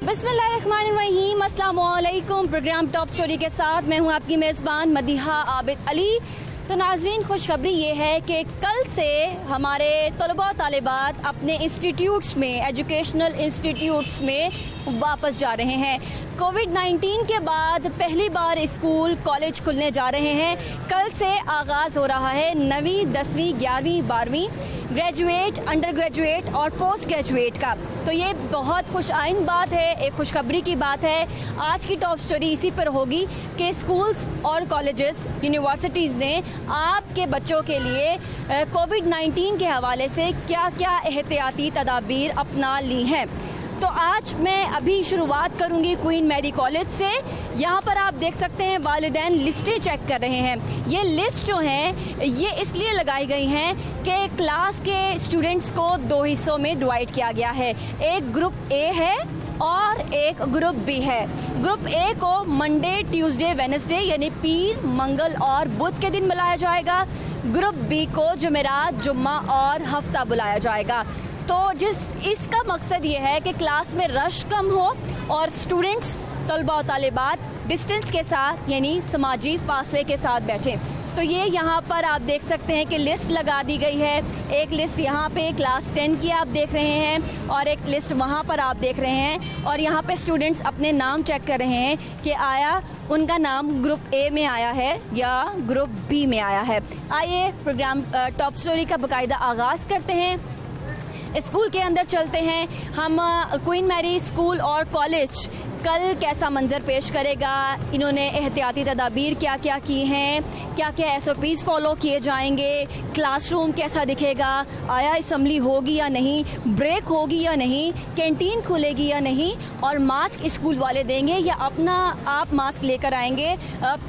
बिस्मिल्लाहिर्रहमानिर्रहीम, अस्सलामु अलैकुम। प्रोग्राम टॉप स्टोरी के साथ मैं हूं आपकी मेज़बान मदीहा आबिद अली। तो नाज़रीन, खुशखबरी ये है कि कल से हमारे तलबा तालिबात अपने इंस्टीट्यूट्स में, एजुकेशनल इंस्टीट्यूट्स में वापस जा रहे हैं। कोविड-19 के बाद पहली बार स्कूल कॉलेज खुलने जा रहे हैं। कल से आगाज़ हो रहा है 9वीं, 10वीं, 11वीं, 12वीं, ग्रेजुएट, अंडर ग्रेजुएट और पोस्ट ग्रेजुएट का। तो ये बहुत खुश आइंद बात है, एक खुशखबरी की बात है। आज की टॉप स्टोरी इसी पर होगी कि स्कूल्स और कॉलेजेस, यूनिवर्सिटीज़ ने आपके बच्चों के लिए कोविड-19 के हवाले से क्या क्या एहतियाती तदाबीर अपना ली हैं। तो आज मैं अभी शुरुआत करूंगी क्वीन मैरी कॉलेज से। यहाँ पर आप देख सकते हैं वालिदैन लिस्टें चेक कर रहे हैं। ये लिस्ट जो हैं ये इसलिए लगाई गई हैं कि क्लास के स्टूडेंट्स को दो हिस्सों में डिवाइड किया गया है। एक ग्रुप ए है और एक ग्रुप बी है। ग्रुप ए को मंडे, ट्यूसडे, वेडनेसडे यानी पीर, मंगल और बुध के दिन बुलाया जाएगा। ग्रुप बी को जुमेरात, जुम्मा और हफ्ता बुलाया जाएगा। तो इसका मकसद ये है कि क्लास में रश कम हो और स्टूडेंट्स, तलबा और तालिबात डिस्टेंस के साथ यानी समाजी फासले के साथ बैठें। तो ये यहाँ पर आप देख सकते हैं कि लिस्ट लगा दी गई है। एक लिस्ट यहाँ पे क्लास 10 की आप देख रहे हैं और एक लिस्ट वहाँ पर आप देख रहे हैं। और यहाँ पे स्टूडेंट्स अपने नाम चेक कर रहे हैं कि आया उनका नाम ग्रुप ए में आया है या ग्रुप बी में आया है। आइए प्रोग्राम टॉप स्टोरी का बाकायदा आगाज़ करते हैं। स्कूल के अंदर चलते हैं हम। क्वीन मैरी स्कूल और कॉलेज कल कैसा मंजर पेश करेगा, इन्होंने एहतियाती तदाबीर क्या क्या की हैं, क्या क्या SOPs फॉलो किए जाएंगे, क्लासरूम कैसा दिखेगा, आया असम्बली होगी या नहीं, ब्रेक होगी या नहीं, कैंटीन खुलेगी या नहीं, और मास्क स्कूल वाले देंगे या अपना आप मास्क लेकर आएंगे,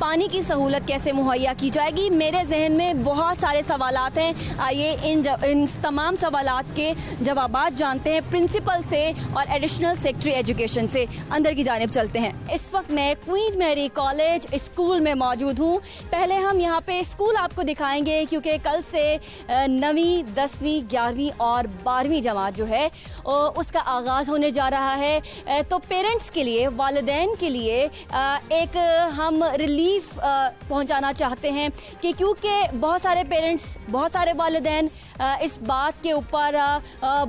पानी की सहूलत कैसे मुहैया की जाएगी। मेरे जहन में बहुत सारे सवालात हैं। आइए इन तमाम सवालात के जवाबात जानते हैं प्रिंसिपल से और एडिशनल सेक्रेटरी एजुकेशन से। अंदर की जानिब चलते हैं। इस वक्त मैं क्वीन मैरी कॉलेज स्कूल में मौजूद हूँ। पहले हम यहाँ पे स्कूल आपको दिखाएंगे क्योंकि कल से 9वीं, 10वीं, 11वीं और 12वीं जमात जो है उसका आगाज़ होने जा रहा है। तो पेरेंट्स के लिए, वालिदैन के लिए एक हम रिलीफ पहुँचाना चाहते हैं कि क्योंकि बहुत सारे पेरेंट्स, बहुत सारे वालिदैन इस बात के ऊपर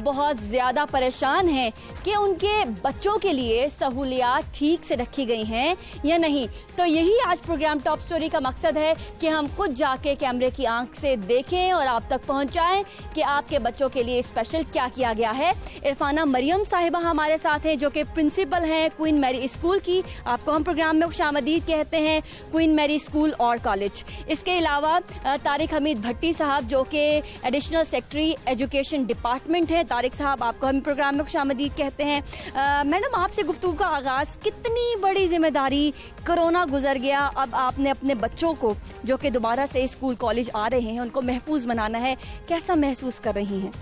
बहुत ज़्यादा परेशान हैं कि उनके बच्चों के लिए सहूलियात ठीक से रखी गई हैं या नहीं। तो यही आज प्रोग्राम टॉप स्टोरी का मकसद है कि हम खुद जाके कैमरे की आंख से देखें और आप तक पहुंचाएं कि आपके बच्चों के लिए स्पेशल क्या किया गया है। इरफाना मरियम साहिबा हमारे साथ हैं जो कि प्रिंसिपल हैं क्वीन मैरी स्कूल की। आपको हम प्रोग्राम में खुशामदीद कहते हैं, क्वीन मैरी स्कूल और कॉलेज। इसके अलावा तारिक हमीद भट्टी साहब जो कि एडिशनल सेक्रेटरी एजुकेशन डिपार्टमेंट है। तारिक साहब, आपको हम प्रोग्राम में खुशामदीद कहते हैं। मैडम, आपसे गुफ्तगू का आगाज़, कितनी बड़ी जिम्मेदारी, कोरोना गुजर गया, अब आपने अपने बच्चों को जो कि दोबारा से स्कूल कॉलेज आ रहे हैं उनको महफूज बनाना है, कैसा महसूस कर रही हैं?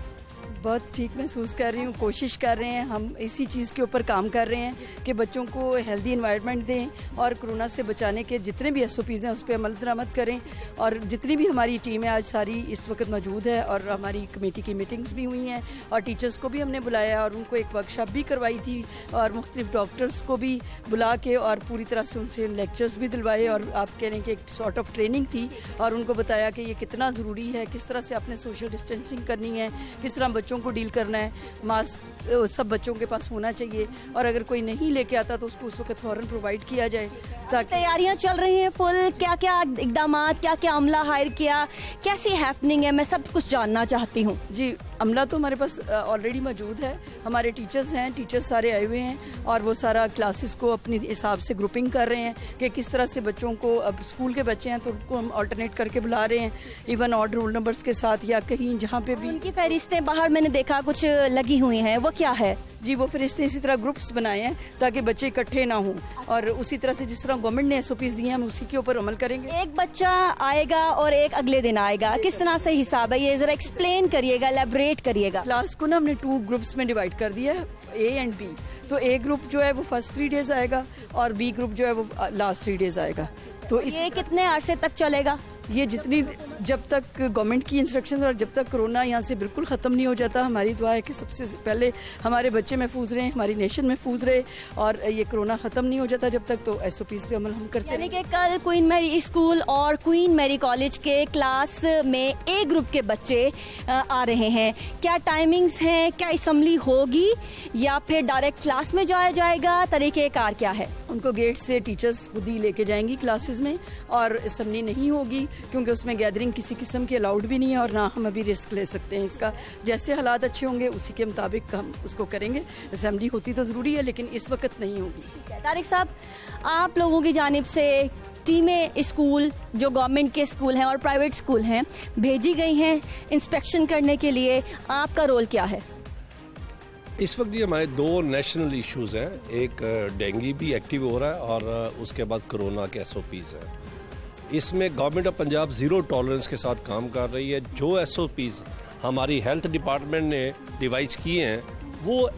बहुत ठीक महसूस कर रही हूँ। कोशिश कर रहे हैं, हम इसी चीज़ के ऊपर काम कर रहे हैं कि बच्चों को हेल्दी एनवायरनमेंट दें और कोरोना से बचाने के जितने भी SOPs हैं उस पर अमल दरामद करें। और जितनी भी हमारी टीम है आज सारी इस वक्त मौजूद है और हमारी कमेटी की मीटिंग्स भी हुई हैं और टीचर्स को भी हमने बुलाया और उनको एक वर्कशॉप भी करवाई थी और मुख्तलिफ डॉक्टर्स को भी बुला के और पूरी तरह से उनसे लेक्चर्स भी दिलवाए और आप कह रहे हैं कि एक सॉर्ट ऑफ ट्रेनिंग थी और उनको बताया कि ये कितना ज़रूरी है, किस तरह से आपने सोशल डिस्टेंसिंग करनी है, किस तरह बच्चों को डील करना है। मास्क सब बच्चों के पास होना चाहिए और अगर कोई नहीं लेके आता तो उसको उस वक्त फौरन प्रोवाइड किया जाए। ताकि तैयारियां चल रही हैं फुल, क्या क्या इकदामात, क्या क्या अमला हायर किया, कैसी हैपनिंग है, मैं सब कुछ जानना चाहती हूँ। जी, अमला तो हमारे पास ऑलरेडी मौजूद है। हमारे टीचर्स हैं, टीचर्स सारे आए हुए हैं और वो सारा क्लासेस को अपने हिसाब से ग्रुपिंग कर रहे हैं कि किस तरह से बच्चों को, अब स्कूल के बच्चे हैं तो उनको हम ऑल्टरनेट करके बुला रहे हैं, इवन ऑड रोल नंबर्स के साथ या कहीं जहाँ पे भी। उनकी फहरिस्तें बाहर मैंने देखा कुछ लगी हुई हैं, वो क्या है? जी, वो फरिश्ते इसी तरह ग्रुप्स बनाए हैं ताकि बच्चे इकट्ठे ना हों और उसी तरह से जिस तरह गवर्नमेंट ने SOPs दिए हैं हम उसी के ऊपर अमल करेंगे। एक बच्चा आएगा और एक अगले दिन आएगा, किस तरह से हिसाब है ये जरा एक्सप्लेन करिएगा, एलैबोरेट करिएगा। क्लास को ना हमने 2 ग्रुप्स में डिवाइड कर दिया है, A एंड B। तो A ग्रुप जो है वो फर्स्ट 3 डेज आएगा और B ग्रुप जो है वो लास्ट 3 डेज आएगा। तो ये कितने अरसे तक चलेगा? ये जितनी जब तक गवर्नमेंट की इंस्ट्रक्शन और जब तक कोरोना यहाँ से बिल्कुल ख़त्म नहीं हो जाता, हमारी दुआ है कि सबसे पहले हमारे बच्चे महफूज रहे, हमारी नेशन महफूज रहे, और ये कोरोना ख़त्म नहीं हो जाता जब तक, तो SOPs पे अमल हम करते यानी कि कल क्वीन मैरी स्कूल और क्वीन मैरी कॉलेज के क्लास में A ग्रुप के बच्चे आ रहे हैं। क्या टाइमिंग्स हैं, क्या असम्बली होगी या फिर डायरेक्ट क्लास में जाया जाएगा, तरीक़ेकार क्या है? उनको गेट से टीचर्स खुद ही लेके जाएंगी क्लासेस में, और असम्बली नहीं होगी क्योंकि उसमें गैदरिंग किसी किस्म की अलाउड भी नहीं है, और ना हम अभी रिस्क ले सकते हैं इसका। जैसे हालात अच्छे होंगे उसी के मुताबिक हम उसको करेंगे। असम्बली होती तो ज़रूरी है लेकिन इस वक्त नहीं होगी। तारिक साहब, आप लोगों की जानिब से टीमें स्कूल जो गवर्नमेंट के स्कूल हैं और प्राइवेट स्कूल हैं भेजी गई हैं इंस्पेक्शन करने के लिए, आपका रोल क्या है? इस वक्त ये हमारे 2 नेशनल इश्यूज़ हैं, एक डेंगू भी एक्टिव हो रहा है और उसके बाद कोरोना के SOPs हैं। इसमें government of Punjab zero tolerance के साथ काम कर रही है। जो SOPs हमारी हेल्थ डिपार्टमेंट ने डिवाइस किए हैं वो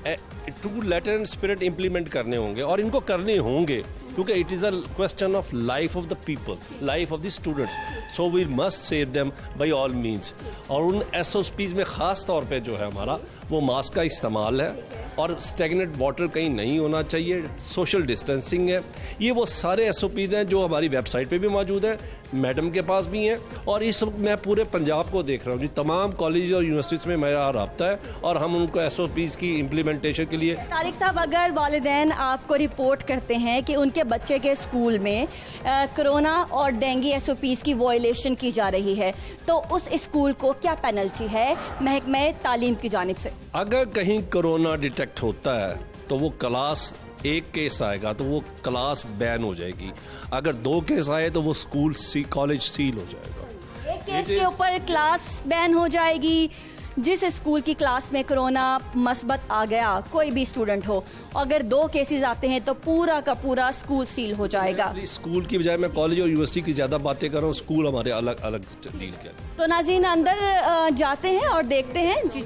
true letter and spirit implement करने होंगे, और इनको करने होंगे क्योंकि it is a question of life of the people, life of the students, so we must save them by all means. और उन SOPs में ख़ास तौर पे जो है हमारा वो मास्क का इस्तेमाल है, और स्टेगनेट वाटर कहीं नहीं होना चाहिए, सोशल डिस्टेंसिंग है। ये वो सारे SOPs हैं जो हमारी वेबसाइट पे भी मौजूद है, मैडम के पास भी हैं, और इस वक्त मैं पूरे पंजाब को देख रहा हूँ जी, तमाम कॉलेज और यूनिवर्सिटीज़ में मेरा रब्ता है और हम उनको SOPs की इम्प्लीमेंटेशन के लिए। तारिक साहब, अगर वालिदैन आपको रिपोर्ट करते हैं कि उनके बच्चे के स्कूल में कोरोना और डेंगू SOPs की वायलेशन की जा रही है, तो उस स्कूल को क्या पेनल्टी है महकमा तालीम की जानिब से? अगर कहीं कोरोना डिटेक्ट होता है तो वो क्लास 1 केस आएगा तो वो क्लास बैन हो जाएगी, अगर 2 केस आए तो वो स्कूल कॉलेज सील हो जाएगा। 1 केस के ऊपर क्लास बैन हो जाएगी। जिस स्कूल की क्लास में कोरोना मस्बत आ गया, कोई भी स्टूडेंट हो, अगर 2 केसेस आते हैं तो पूरा का पूरा स्कूल सील हो जाएगा। स्कूल की बजाय मैं कॉलेज और यूनिवर्सिटी की ज़्यादा बातें कर रहा हूँ, स्कूल हमारे अलग अलग डील किया। तो नाज़रीन, अंदर जाते हैं और देखते हैं जी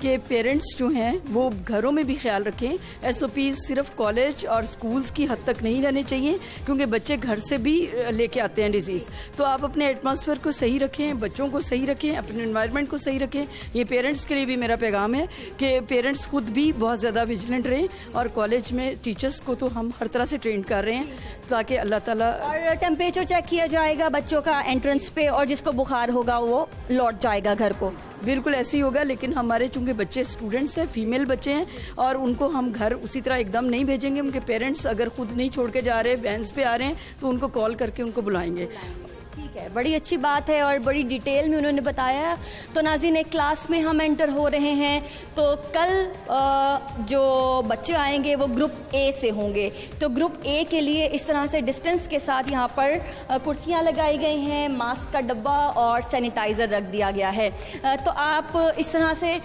कि पेरेंट्स जो हैं वो घरों में भी ख्याल रखें। SOPs सिर्फ कॉलेज और स्कूल्स की हद तक नहीं रहने चाहिए क्योंकि बच्चे घर से भी लेके आते हैं डिजीज़। तो आप अपने एटमॉस्फेयर को सही रखें, बच्चों को सही रखें, अपने एनवायरनमेंट को सही रखें। ये पेरेंट्स के लिए भी मेरा पैगाम है कि पेरेंट्स खुद भी बहुत ज़्यादा विजिलेंट रहें, और कॉलेज में टीचर्स को तो हम हर तरह से ट्रेन कर रहे हैं ताकि अल्लाह ताला। और टेम्परेचर चेक किया जाएगा बच्चों का एंट्रेंस पे, और जिसको बुखार होगा वो लौट जाएगा घर को। बिल्कुल ऐसे ही होगा, लेकिन हमारे चूंकि बच्चे स्टूडेंट्स हैं, फीमेल बच्चे हैं, और उनको हम घर उसी तरह एकदम नहीं भेजेंगे। उनके पेरेंट्स अगर खुद नहीं छोड़ के जा रहे, वैन्स पे आ रहे हैं, तो उनको कॉल करके उनको बुलाएंगे। ठीक है, बड़ी अच्छी बात है और बड़ी डिटेल में उन्होंने बताया। तो नाज़रीन, एक क्लास में हम एंटर हो रहे हैं, तो कल जो बच्चे आएंगे वो ग्रुप A से होंगे। तो ग्रुप A के लिए इस तरह से डिस्टेंस के साथ यहाँ पर कुर्सियाँ लगाई गई हैं, मास्क का डब्बा और सैनिटाइज़र रख दिया गया है। तो आप इस तरह से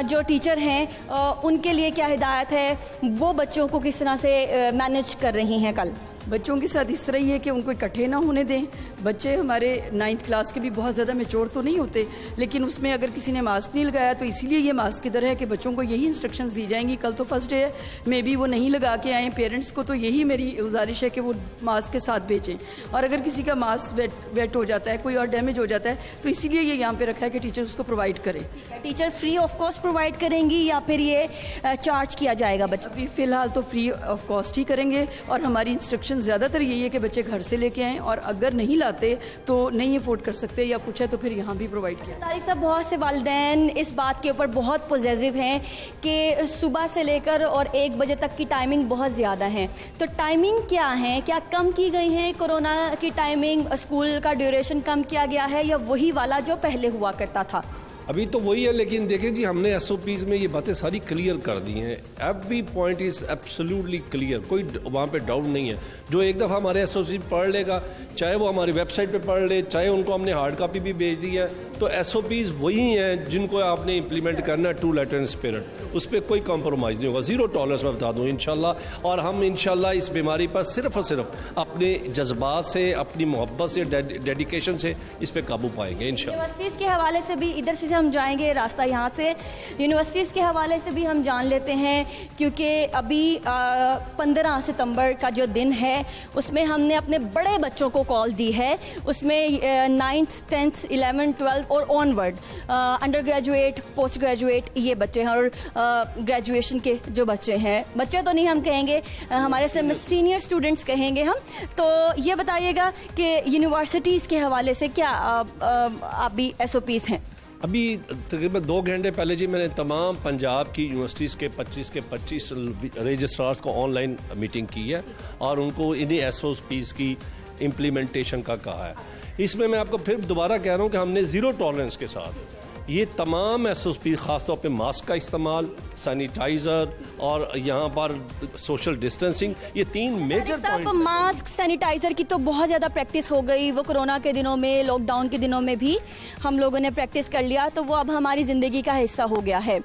जो टीचर हैं उनके लिए क्या हिदायत है, वो बच्चों को किस तरह से मैनेज कर रही हैं कल? बच्चों के साथ इस तरह ही है कि उनको इकट्ठे ना होने दें। बच्चे हमारे 9th क्लास के भी बहुत ज़्यादा मैच्योर तो नहीं होते, लेकिन उसमें अगर किसी ने मास्क नहीं लगाया तो इसीलिए ये मास्क इधर है कि बच्चों को यही इंस्ट्रक्शंस दी जाएंगी। कल तो फर्स्ट डे है, मे बी वो नहीं लगा के आएँ। पेरेंट्स को तो यही मेरी गुजारिश है कि वो मास्क के साथ भेजें, और अगर किसी का मास्क वेट हो जाता है, कोई और डैमेज हो जाता है, तो इसीलिए ये यहाँ पर रखा है कि टीचर उसको प्रोवाइड करें। Teacher free of cost provide करेंगी या फिर ये चार्ज किया जाएगा बच्चों? अभी फ़िलहाल तो फ्री ऑफ कॉस्ट ही करेंगे, और हमारी इंस्ट्रक्शन ज़्यादातर यही है कि बच्चे घर से लेके आएँ, और अगर नहीं लाते तो नहीं अफोर्ड कर सकते या कुछ है तो फिर यहाँ भी प्रोवाइड किया। तारिक साहब, बहुत से वालिदैन इस बात के ऊपर बहुत पॉजिटिव हैं कि सुबह से लेकर और 1 बजे तक की टाइमिंग बहुत ज़्यादा है। तो टाइमिंग क्या है, क्या कम की गई है? कोरोना की टाइमिंग, स्कूल का ड्यूरेशन कम किया गया है या वही वाला जो पहले हुआ करता था? अभी तो वही है, लेकिन देखें जी, हमने SOPs में ये बातें सारी क्लियर कर दी हैं। Every point is absolutely clear, कोई वहाँ पे डाउट नहीं है। जो एक दफ़ा हमारे SOPs पढ़ लेगा, चाहे वो हमारी वेबसाइट पे पढ़ ले, चाहे उनको हमने हार्ड कॉपी भी भेज दी है, तो SOPs वही हैं जिनको आपने इम्प्लीमेंट करना है, ट्रू लेटर एंड स्पिरिट। उस पर कोई कॉम्प्रोमाइज़ नहीं होगा, ज़ीरो टॉलरेंस मैं बता दूँ इंशाल्लाह। और हम इंशाल्लाह इस बीमारी पर सिर्फ और सिर्फ अपने जज्बात से, अपनी मोहब्बत से, डेडिकेशन से इस पर काबू पाएंगे इंशाल्लाह। यूनिवर्सिटीज़ के हवाले से भी इधर से हम जाएंगे रास्ता यहाँ से यूनिवर्सिटीज़ के हवाले से भी हम जान लेते हैं, क्योंकि अभी 15 सितंबर का जो दिन है उसमें हमने अपने बड़े बच्चों को कॉल दी है। उसमें 9th 10th 11th 12th और onward under graduate, post graduate ये बच्चे हैं, और ग्रेजुएशन के जो बच्चे हैं, बच्चे तो नहीं हम कहेंगे, हमारे से सीनियर स्टूडेंट्स कहेंगे हम। तो ये बताइएगा कि यूनिवर्सिटीज़ के हवाले से क्या आप भी SOPs हैं? अभी तकरीबन 2 घंटे पहले जी मैंने तमाम पंजाब की यूनिवर्सिटीज़ के 25 रजिस्ट्रार्स को ऑनलाइन मीटिंग की है और उनको इन्हीं SOPs की इम्प्लीमेंटेशन का कहा है। इसमें मैं आपको फिर दोबारा कह रहा हूँ कि हमने ज़ीरो टॉलरेंस के साथ ये तमाम SOP, ख़ासतौर पे मास्क का इस्तेमाल, सैनिटाइज़र और यहाँ पर सोशल डिस्टेंसिंग, ये 3 मेजर पॉइंट। मास्क, सैनिटाइज़र की तो बहुत ज़्यादा प्रैक्टिस हो गई, वो कोरोना के दिनों में, लॉकडाउन के दिनों में भी हम लोगों ने प्रैक्टिस कर लिया, तो वो अब हमारी ज़िंदगी का हिस्सा हो गया है।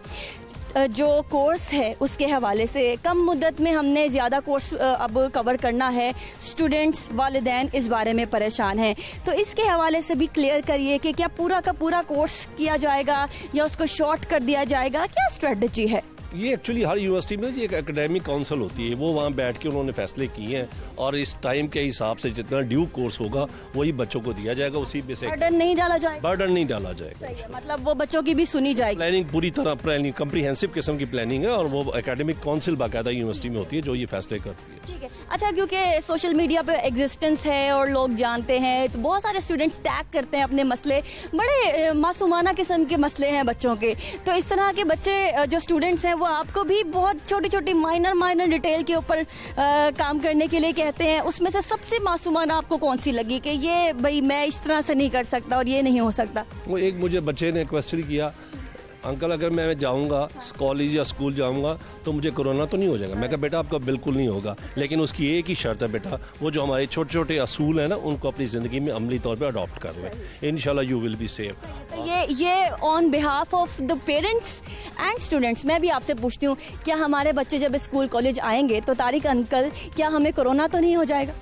जो कोर्स है उसके हवाले से कम मुद्दत में हमने ज़्यादा कोर्स अब कवर करना है। स्टूडेंट्स, वालिदैन इस बारे में परेशान हैं, तो इसके हवाले से भी क्लियर करिए कि क्या पूरा का पूरा कोर्स किया जाएगा या उसको शॉर्ट कर दिया जाएगा, क्या स्ट्रेटजी है? ये एक्चुअली हर यूनिवर्सिटी में एक एकेडमिक काउंसिल होती है, वो वहाँ बैठ के उन्होंने फैसले किए हैं और इस टाइम के हिसाब से जितना ड्यू कोर्स होगा वही बच्चों को दिया जाएगा, उसी पे से बर्डन नहीं डाला जाएगा। बर्डन नहीं डाला जाएगा, सही है, मतलब वो बच्चों की भी सुनी जाएगी। प्लानिंग पूरी तरह प्लानिंग कम्प्रीहेंसिव किस्म की प्लानिंग है और वो एकेडमिक काउंसिल बाकायदा यूनिवर्सिटी में होती है जो ये फैसले करती है। ठीक है, अच्छा, क्योंकि सोशल मीडिया पे एग्जिस्टेंस है और लोग जानते हैं, तो बहुत सारे स्टूडेंट्स टैग करते हैं अपने मसले, बड़े मासूमाना किस्म के मसले हैं बच्चों के, तो इस तरह के बच्चे जो स्टूडेंट्स हैं वो आपको भी बहुत छोटी छोटी माइनर डिटेल के ऊपर काम करने के लिए कहते हैं। उसमें से सबसे मासूमाना आपको कौन सी लगी कि ये भाई मैं इस तरह से नहीं कर सकता और ये नहीं हो सकता? वो एक मुझे बच्चे ने क्वेश्चन किया, अंकल अगर मैं जाऊंगा कॉलेज या स्कूल जाऊंगा तो मुझे कोरोना तो नहीं हो जाएगा? मैं कहा बेटा आपका बिल्कुल नहीं होगा, लेकिन उसकी एक ही शर्त है बेटा, वो जो हमारे छोटे छोटे असूल हैं ना उनको अपनी ज़िंदगी में अमली तौर पे अडॉप्ट कर लें, इंशाल्लाह यू विल बी सेफ। तो ये on behalf of the parents and students मैं भी आपसे पूछती हूँ, क्या हमारे बच्चे जब स्कूल कॉलेज आएंगे तो तारिक अंकल क्या हमें कोरोना तो नहीं हो जाएगा?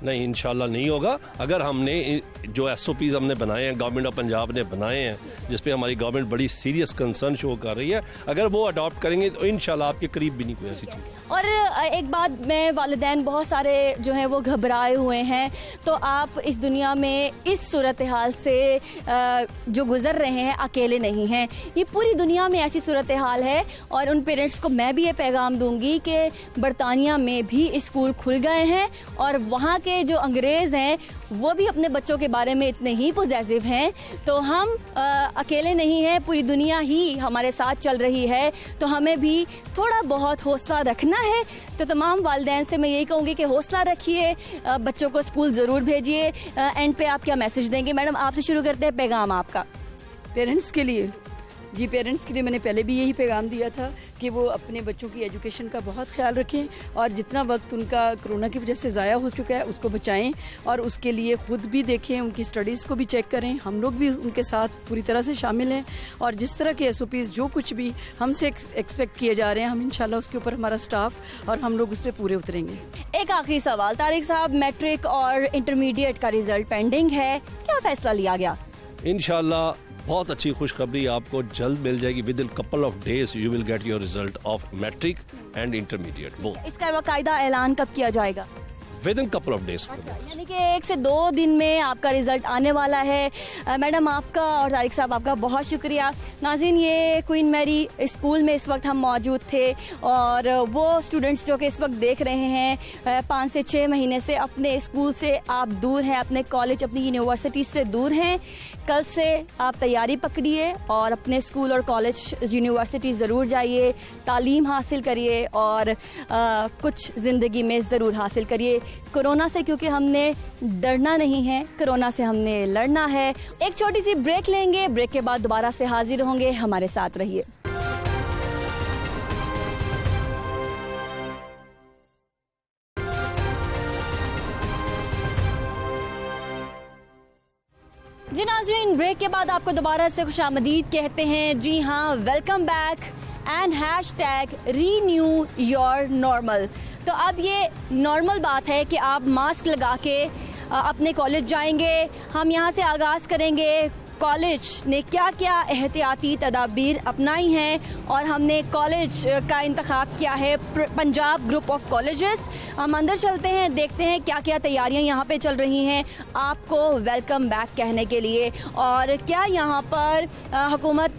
नहीं, इंशाल्लाह नहीं होगा। अगर हमने जो SOPs हमने बनाए हैं, गवर्नमेंट ऑफ पंजाब ने बनाए हैं, जिस पे हमारी गवर्नमेंट बड़ी सीरियस कंसर्न शो कर रही है, अगर वो अडॉप्ट करेंगे तो इंशाल्लाह आपके करीब भी नहीं कोई ऐसी चीज़। और एक बात, में वालिदैन बहुत सारे जो हैं वो घबराए हुए हैं, तो आप इस दुनिया में इस सूरत हाल से जो गुजर रहे हैं अकेले नहीं हैं, ये पूरी दुनिया में ऐसी सूरत हाल है। और उन पेरेंट्स को मैं भी ये पैगाम दूंगी कि बरतानिया में भी स्कूल खुल गए हैं और वहाँ के जो अंग्रेज़ हैं वो भी अपने बच्चों के बारे में इतने ही पॉजिटिव हैं, तो हम अकेले नहीं हैं, पूरी दुनिया ही हमारे साथ चल रही है, तो हमें भी थोड़ा बहुत हौसला रखना है। तो तमाम वालिदैन से मैं यही कहूँगी कि हौसला रखिए, बच्चों को स्कूल ज़रूर भेजिए। एंड पे आप क्या मैसेज देंगे? मैडम आपसे शुरू करते हैं, पैगाम आपका। पेरेंट्स के लिए जी, पेरेंट्स के लिए मैंने पहले भी यही पैगाम दिया था कि वो अपने बच्चों की एजुकेशन का बहुत ख्याल रखें और जितना वक्त उनका कोरोना की वजह से ज़ाया हो चुका है उसको बचाएं और उसके लिए ख़ुद भी देखें, उनकी स्टडीज़ को भी चेक करें। हम लोग भी उनके साथ पूरी तरह से शामिल हैं और जिस तरह के SOPs जो कुछ भी हमसे एक्सपेक्ट किए जा रहे हैं, हम इंशाल्लाह उसके ऊपर हमारा स्टाफ और हम लोग उस पर पूरे उतरेंगे। एक आखिरी सवाल, तारिक साहब, मैट्रिक और इंटरमीडिएट का रिजल्ट पेंडिंग है, क्या फैसला लिया गया? इंशाल्लाह बहुत अच्छी खुशखबरी आपको जल्द मिल जाएगी। Within couple of days you will get your result of matric and intermediate both. इसका बाकायदा ऐलान कब किया जाएगा? Within couple of days. यानी कि 1 से 2 दिन में आपका रिजल्ट आने वाला है। मैडम आपका और तारिक साहब आपका बहुत शुक्रिया। नाज़रीन, ये क्वीन मैरी स्कूल में इस वक्त हम मौजूद थे और वो स्टूडेंट्स जो कि इस वक्त देख रहे हैं 5 से 6 महीने से अपने स्कूल से आप दूर हैं, अपने कॉलेज, अपनी यूनिवर्सिटी से दूर हैं। कल से आप तैयारी पकड़िए और अपने स्कूल और कॉलेज, यूनिवर्सिटी ज़रूर जाइए, तालीम हासिल करिए और कुछ ज़िंदगी में ज़रूर हासिल करिए। कोरोना से क्योंकि हमने डरना नहीं है, कोरोना से हमने लड़ना है। एक छोटी सी ब्रेक लेंगे, ब्रेक के बाद दोबारा से हाजिर होंगे, हमारे साथ रहिए। जी नाज़रीन, ब्रेक के बाद आपको दोबारा से खुशामदीद कहते हैं। जी हाँ, welcome back and #renew your normal। तो अब ये नॉर्मल बात है कि आप मास्क लगा के अपने कॉलेज जाएंगे। हम यहाँ से आगाज़ करेंगे कॉलेज ने क्या क्या एहतियाती तदाबीर अपनाई हैं और हमने कॉलेज का इंतखाब किया है पंजाब ग्रुप ऑफ कॉलेजेस। हम अंदर चलते हैं, देखते हैं क्या क्या तैयारियां यहाँ पे चल रही हैं आपको वेलकम बैक कहने के लिए, और क्या यहाँ पर हुकूमत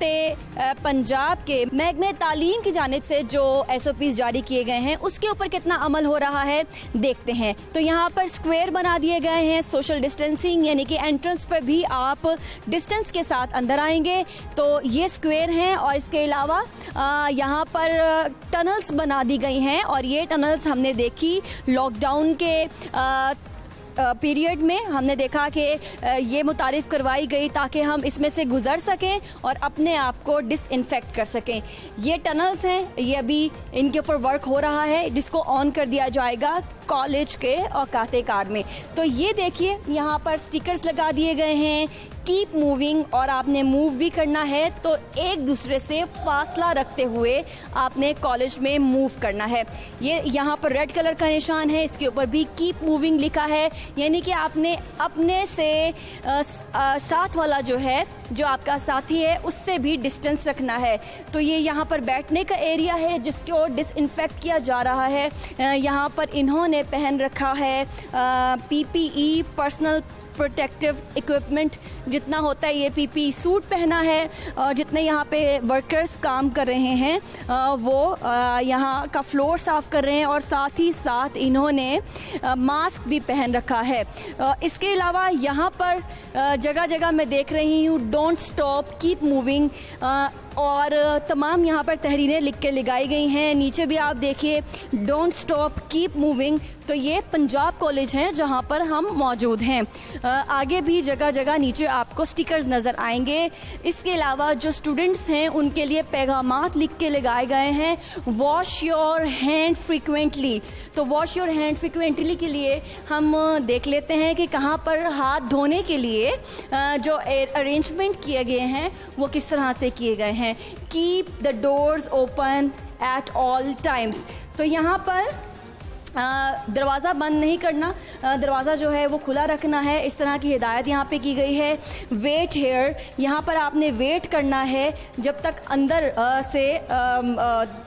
पंजाब के महकमे तालीम की जानिब से जो SOPs जारी किए गए हैं उसके ऊपर कितना अमल हो रहा है देखते हैं। तो यहाँ पर स्क्वायर बना दिए गए हैं, सोशल डिस्टेंसिंग यानी कि एंट्रेंस पर भी आप डिस्टेंस के साथ अंदर आएंगे तो ये स्क्वायर हैं, और इसके अलावा यहाँ पर टनल्स बना दी गई हैं, और ये टनल्स हमने देखी लॉकडाउन के पीरियड में हमने देखा कि ये मुतारिफ करवाई गई ताकि हम इसमें से गुजर सकें और अपने आप को डिसइंफेक्ट कर सकें। ये टनल्स हैं, ये अभी इनके ऊपर वर्क हो रहा है जिसको ऑन कर दिया जाएगा कॉलेज के औकात कार में। तो ये देखिए यहाँ पर स्टिकर्स लगा दिए गए हैं कीप मूविंग, और आपने मूव भी करना है तो एक दूसरे से फासला रखते हुए आपने कॉलेज में मूव करना है। ये यहाँ पर रेड कलर का निशान है, इसके ऊपर भी कीप मूविंग लिखा है, यानी कि आपने अपने से साथ वाला जो है, जो आपका साथी है, उससे भी डिस्टेंस रखना है। तो ये यहाँ पर बैठने का एरिया है जिसको डिसइंफेक्ट किया जा रहा है। यहाँ पर इन्होंने पहन रखा है PPE पर्सनल प्रोटेक्टिव इक्विपमेंट जितना होता है, ये PPE सूट पहना है, और जितने यहाँ पे वर्कर्स काम कर रहे हैं वो यहाँ का फ्लोर साफ कर रहे हैं, और साथ ही साथ इन्होंने मास्क भी पहन रखा है। इसके अलावा यहाँ पर जगह जगह मैं देख रही हूँ डोंट स्टॉप कीप मूविंग, और तमाम यहाँ पर तहरीरें लिख के लगाई गई हैं। नीचे भी आप देखिए डोंट स्टॉप कीप मूविंग। तो ये पंजाब कॉलेज हैं जहाँ पर हम मौजूद हैं। आगे भी जगह जगह नीचे आपको स्टिकर्स नज़र आएंगे। इसके अलावा जो स्टूडेंट्स हैं उनके लिए पैगामात लिख के लगाए गए हैं वॉश योर हैंड फ्रीक्वेंटली। तो वॉश योर हैंड फ्रीक्वेंटली के लिए हम देख लेते हैं कि कहाँ पर हाथ धोने के लिए जो अरेंजमेंट किए गए हैं वो किस तरह से किए गए हैं। Keep the doors open at all times. तो यहाँ पर दरवाज़ा बंद नहीं करना, दरवाज़ा जो है वो खुला रखना है, इस तरह की हिदायत यहाँ पे की गई है। वेट हेयर, यहाँ पर आपने वेट करना है जब तक अंदर से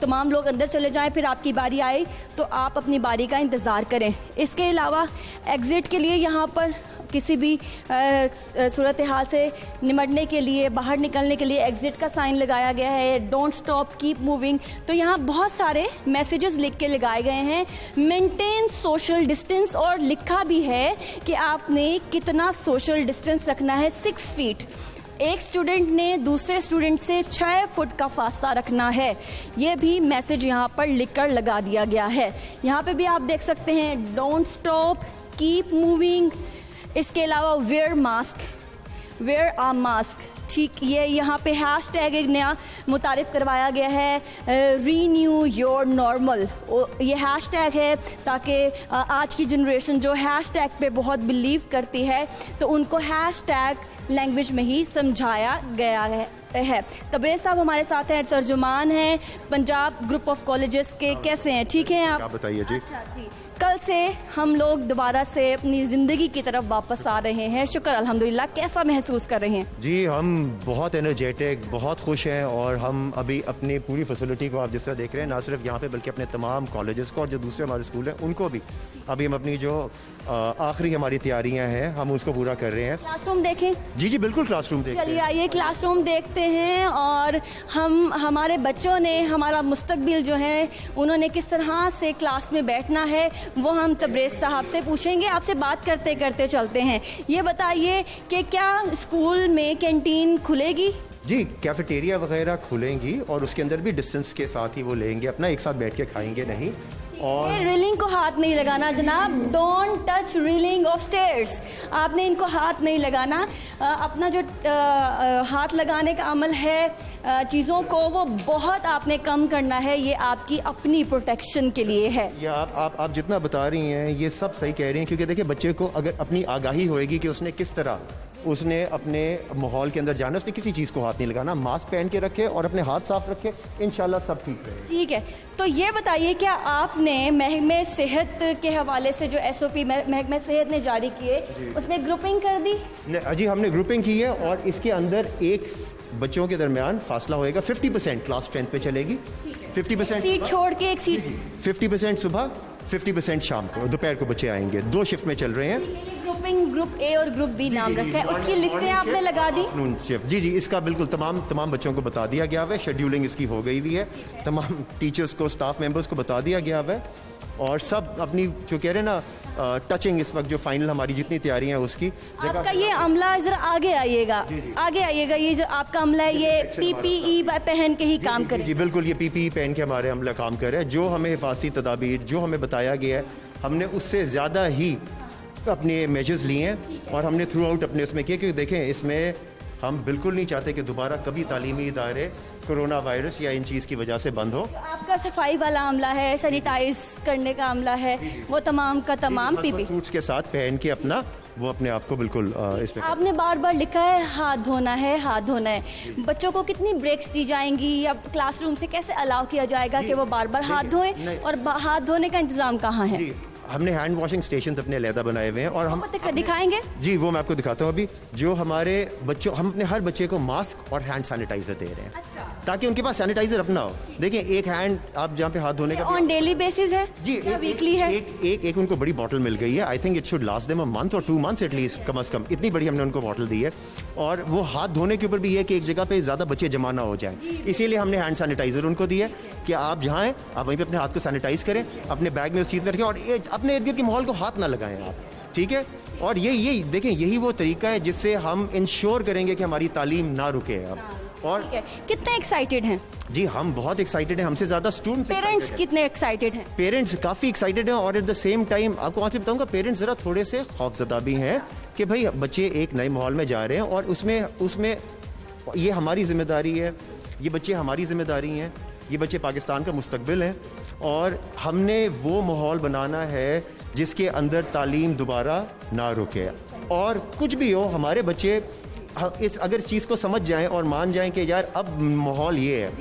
तमाम लोग अंदर चले जाएं, फिर आपकी बारी आए तो आप अपनी बारी का इंतज़ार करें। इसके अलावा एग्ज़िट के लिए यहाँ पर किसी भी सूरत हाल से निमटने के लिए, बाहर निकलने के लिए एग्ज़िट का साइन लगाया गया है, डोंट स्टॉप कीप मूविंग। तो यहाँ बहुत सारे मैसेजेस लिख के लगाए गए हैं, मेंटेन सोशल डिस्टेंस, और लिखा भी है कि आपने कितना सोशल डिस्टेंस रखना है 6 फीट। एक स्टूडेंट ने दूसरे स्टूडेंट से 6 फुट का फासला रखना है। ये भी मैसेज यहाँ पर लिखकर लगा दिया गया है। यहाँ पे भी आप देख सकते हैं डोंट स्टॉप कीप मूविंग। इसके अलावा wear mask, wear a mask, ठीक, ये यहाँ पे हैशटैग एक नया मुतारिफ करवाया गया है रीन्यू योर नॉर्मल। ये हैशटैग है ताकि आज की जनरेशन जो हैशटैग पे बहुत बिलीव करती है तो उनको हैशटैग लैंग्वेज में ही समझाया गया है। तबरेज़ साहब हमारे साथ हैं, तर्जुमान हैं पंजाब ग्रुप ऑफ कॉलेजेस के। कैसे हैं? ठीक हैं आप? बताइए जी। अच्छा जी, कल से हम लोग दोबारा से अपनी ज़िंदगी की तरफ वापस आ रहे हैं, शुक्र अल्हम्दुलिल्लाह। कैसा महसूस कर रहे हैं? जी हम बहुत एनर्जेटिक, बहुत खुश हैं, और हम अभी अपनी पूरी फैसिलिटी को आप जिस तरह देख रहे हैं, ना सिर्फ यहाँ पे बल्कि अपने तमाम कॉलेजेस को और जो दूसरे हमारे स्कूल हैं उनको भी अभी हम अपनी जो आखिरी हमारी तैयारियां हैं हम उसको पूरा कर रहे हैं। क्लासरूम देखें? जी जी बिल्कुल क्लासरूम देखें। चलिए आइए क्लासरूम देखते हैं, और हमारे बच्चों ने, हमारा मुस्तकबिल जो है, उन्होंने किस तरह से क्लास में बैठना है वो हम तबरेज़ साहब से पूछेंगे। आपसे बात करते करते चलते हैं। ये बताइए कि क्या स्कूल में कैंटीन खुलेगी? जी कैफेटेरिया वगैरह खुलेंगी, और उसके अंदर भी डिस्टेंस के साथ ही वो लेंगे, अपना एक साथ बैठ के खाएंगे नहीं। और रेलिंग को हाथ नहीं लगाना जनाब, don't touch railing of stairs. आपने इनको हाथ नहीं लगाना। अपना जो हाथ लगाने का अमल है चीज़ों को, वो बहुत आपने कम करना है। ये आपकी अपनी प्रोटेक्शन के लिए है। या आप जितना बता रही हैं ये सब सही कह रही हैं, क्योंकि देखिए बच्चे को अगर अपनी आगाही होएगी कि उसने किस तरह उसने अपने माहौल के अंदर जाना, उसने किसी चीज़ को हाथ नहीं लगाना, मास्क पहन के रखे और अपने हाथ साफ रखे, इंशाल्लाह सब ठीक रहेगा। ठीक है, तो ये बताइए क्या आपने महकमे सेहत के हवाले से जो SOP महकमे सेहत ने जारी किए उसमें ग्रुपिंग कर दी? जी हमने ग्रुपिंग की है और इसके अंदर एक बच्चों के दरमियान फासला होएगा, 50% क्लास स्ट्रेंथ पे चलेगी, 50% सीट छोड़ के एक सीट। 50% सुबह, 50% शाम को, दोपहर को बच्चे आएंगे, 2 शिफ्ट में चल रहे हैं। ग्रुपिंग ग्रुप A और ग्रुप B नाम रखा है, उसकी लिस्टें आपने लगा दी? जी जी, इसका बिल्कुल तमाम बच्चों को बता दिया गया है, शेड्यूलिंग इसकी हो गई भी है, तमाम टीचर्स को, स्टाफ मेंबर्स को बता दिया गया है और सब अपनी जो कह रहे हैं ना टचिंग इस वक्त जो फाइनल हमारी जितनी तैयारियां हैं उसकी आपका ये अमला जरा आगे आइएगा, आगे आइएगा, ये जो आपका अमला है ये PPE पहन के ही काम करे? जी बिल्कुल, ये PPE पहन के हमारे अमला काम कर रहे हैं। जो हमें हिफाजती तदाबीर जो हमें बताया गया है, हमने उससे ज़्यादा ही अपने मेजर्स लिए हैं और हमने थ्रू आउट अपने उसमें किया, क्योंकि देखें इसमें हम बिल्कुल नहीं चाहते कि दोबारा कभी तालीमी इदारे कोरोना वायरस या इन चीज़ की वजह से बंद हो। आपका सफाई वाला अमला है, सैनिटाइज करने का अमला है, वो तमाम का तमाम PPE सूट्स के साथ पहन के अपना वो अपने आप को बिल्कुल इस पे आपने बार बार लिखा है हाथ धोना है, हाथ धोना है। बच्चों को कितनी ब्रेक्स दी जाएंगी या क्लासरूम से कैसे अलाउ किया जाएगा कि वो बार बार हाथ धोएं, और हाथ धोने का इंतजाम कहाँ है? हमने हैंड वॉशिंग स्टेशन अपने अलहदा बनाए हुए हैं और हम दिखाएंगे। जी वो मैं आपको दिखाता हूँ अभी। जो हमारे बच्चों, हम अपने हर बच्चे को मास्क और हैंड सैनिटाइजर दे रहे हैं ताकि उनके पास सैनिटाइजर अपना हो। देखिए एक हैंड आप जहाँ पे हाथ धोने का ऑन डेली बेसिस है जी, वीकली है? एक उनको बड़ी बोतल मिल गई है। I think it should last them a month और 2 months एटलीस्ट, कम से कम इतनी बड़ी हमने उनको बोतल दी है। और वो हाथ धोने के ऊपर भी है कि एक जगह पे ज्यादा बच्चे जमा ना हो जाएं, इसीलिए हमने हैंड सैनिटाइजर उनको दिया कि आप जहाँ हैं आप वहीं पे अपने हाथ को सैनिटाइज करें, अपने बैग में उस चीज़ में रखें और अपने इर्द गिर्द के माहौल को हाथ ना लगाएं आप, ठीक है? और ये देखें यही वो तरीका है जिससे हम इंश्योर करेंगे कि हमारी तालीम ना रुके अब। और कितने एक्साइटेड हैं? जी हम बहुत एक्साइटेड हैं, हमसे ज्यादा स्टूडेंट्स। पेरेंट्स कितने एक्साइटेड हैं? पेरेंट्स काफी एक्साइटेड हैं और एट द सेम टाइम आपको वहां से बताऊंगा पेरेंट्स जरा थोड़े से खौफजदा भी हैं कि भाई बच्चे एक नए माहौल में जा रहे हैं और उसमें ये हमारी जिम्मेदारी है, ये बच्चे हमारी जिम्मेदारी हैं, ये बच्चे पाकिस्तान का मुस्तकबिल हैं और हमने वो माहौल बनाना है जिसके अंदर तालीम दोबारा ना रुके। और कुछ भी हो हमारे बच्चे अगर इस चीज़ को समझ जाएं और मान जाएं कि यार अब माहौल ये है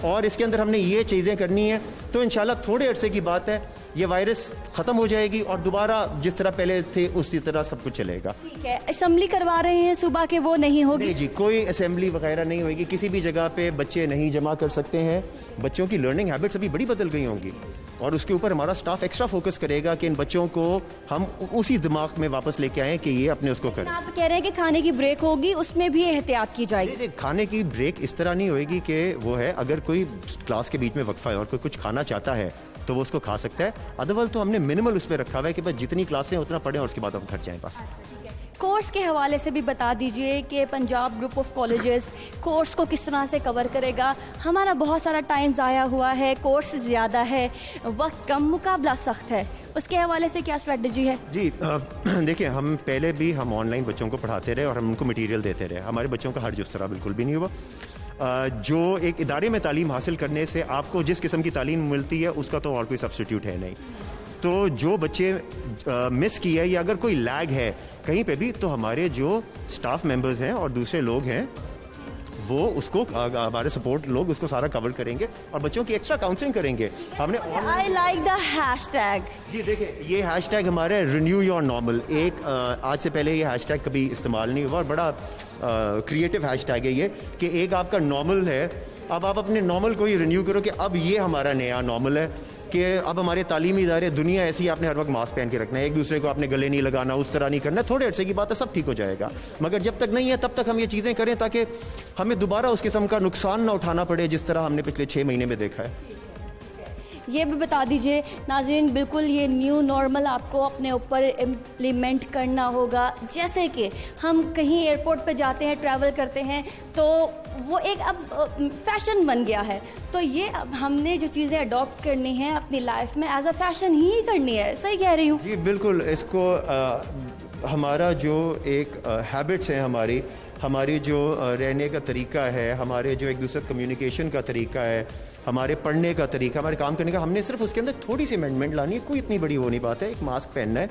और इसके अंदर हमने ये चीज़ें करनी है, तो इंशाल्लाह थोड़े अरसे की बात है ये वायरस ख़त्म हो जाएगी और दोबारा जिस तरह पहले थे उसी तरह सब कुछ चलेगा। ठीक है, असेंबली करवा रहे हैं सुबह के, वो नहीं होगी? नहीं जी, कोई असेंबली वगैरह नहीं होगी, किसी भी जगह पे बच्चे नहीं जमा कर सकते हैं। बच्चों की लर्निंग हैबिट्स अभी बड़ी बदल गई होंगी और उसके ऊपर हमारा स्टाफ एक्स्ट्रा फोकस करेगा कि इन बच्चों को हम उसी दिमाग में वापस लेके आएँ कि ये अपने उसको करें। आप कह रहे हैं कि खाने की ब्रेक होगी, उसमें भी एहतियात की जाएगी? खाने की ब्रेक इस तरह नहीं होगी कि वो है अगर कोई क्लास के बीच में वक्फा है और कोई कुछ खाना चाहता है तो वो उसको खा सकता है, अदरवाइज तो हमने मिनिमल उस पर रखा हुआ है कि बस जितनी क्लासें उतना पढ़ें और उसके बाद हम घर जाएं बस। कोर्स के हवाले से भी बता दीजिए कि Punjab group of colleges course को किस तरह से कवर करेगा? हमारा बहुत सारा टाइम ज़ाया हुआ है, कोर्स ज़्यादा है, वक्त कम, मुकाबला सख्त है, उसके हवाले से क्या स्ट्रेटजी है? जी देखिए हम पहले भी हम ऑनलाइन बच्चों को पढ़ाते रहे और हम उनको मटीरियल देते रहे, हमारे बच्चों का हर्ज उस तरह बिल्कुल भी नहीं हुआ। जो एक इदारे में तालीम हासिल करने से आपको जिस किस्म की तालीम मिलती है उसका तो और कोई सब्स्टिट्यूट है नहीं। तो जो बच्चे मिस किए या अगर कोई लैग है कहीं पे भी, तो हमारे जो स्टाफ मेंबर्स हैं और दूसरे लोग हैं वो उसको हमारे सपोर्ट लोग उसको सारा कवर करेंगे और बच्चों की एक्स्ट्रा काउंसलिंग करेंगे। हमने आई लाइक द हैशटैग। जी देखिए ये हैशटैग हमारा रिन्यू योर नॉर्मल, एक आज से पहले ये हैशटैग कभी इस्तेमाल नहीं हुआ और बड़ा क्रिएटिव हैशटैग है ये कि एक आपका नॉर्मल है, अब आप अपने नॉर्मल को ही रिन्यू करो कि अब ये हमारा नया नॉर्मल है कि अब हमारे तालीमी इदारे दुनिया ऐसी है, आपने हर वक्त मास्क पहन के रखना है, एक दूसरे को आपने गले नहीं लगाना, उस तरह नहीं करना। थोड़े अरसे की बात है, सब ठीक हो जाएगा, मगर जब तक नहीं है तब तक हम ये चीज़ें करें ताकि हमें दोबारा उस किस्म का नुकसान ना उठाना पड़े जिस तरह हमने पिछले 6 महीने में देखा है। ये भी बता दीजिए नाज़रीन, बिल्कुल ये न्यू नॉर्मल आपको अपने ऊपर इम्प्लीमेंट करना होगा। जैसे कि हम कहीं एयरपोर्ट पे जाते हैं, ट्रैवल करते हैं, तो वो एक अब फैशन बन गया है, तो ये अब हमने जो चीज़ें अडॉप्ट करनी है अपनी लाइफ में एज अ फैशन ही करनी है। सही कह रही हूँ? जी बिल्कुल, इसको हमारा जो एक हैबिट्स हैं, हमारी जो रहने का तरीका है, हमारे जो एक दूसरे कम्युनिकेशन का तरीका है, हमारे पढ़ने का तरीका, हमारे काम करने का, हमने सिर्फ उसके अंदर थोड़ी सी अमेंडमेंट लानी है, कोई इतनी बड़ी वो नहीं बात है। एक मास्क पहनना है,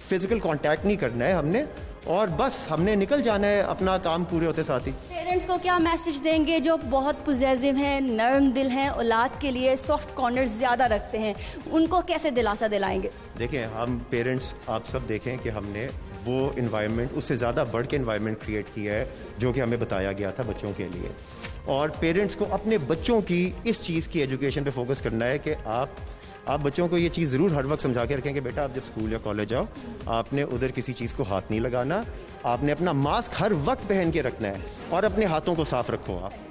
फिजिकल कांटेक्ट नहीं करना है हमने, और बस हमने निकल जाना है अपना काम पूरे होते साथ ही। पेरेंट्स को क्या मैसेज देंगे जो बहुत पॉजिटिव हैं, नरम दिल हैं, औलाद के लिए सॉफ्ट कॉर्नर्स ज़्यादा रखते हैं, उनको कैसे दिलासा दिलाएंगे? देखें, हम पेरेंट्स आप सब देखें कि हमने वो इन्वायरमेंट, उससे ज़्यादा बढ़ के इन्वायरमेंट क्रिएट किया है जो कि हमें बताया गया था बच्चों के लिए। और पेरेंट्स को अपने बच्चों की इस चीज़ की एजुकेशन पे फोकस करना है कि आप बच्चों को ये चीज़ ज़रूर हर वक्त समझा के रखें कि बेटा आप जब स्कूल या कॉलेज जाओ, आपने उधर किसी चीज़ को हाथ नहीं लगाना, आपने अपना मास्क हर वक्त पहन के रखना है और अपने हाथों को साफ रखो आप।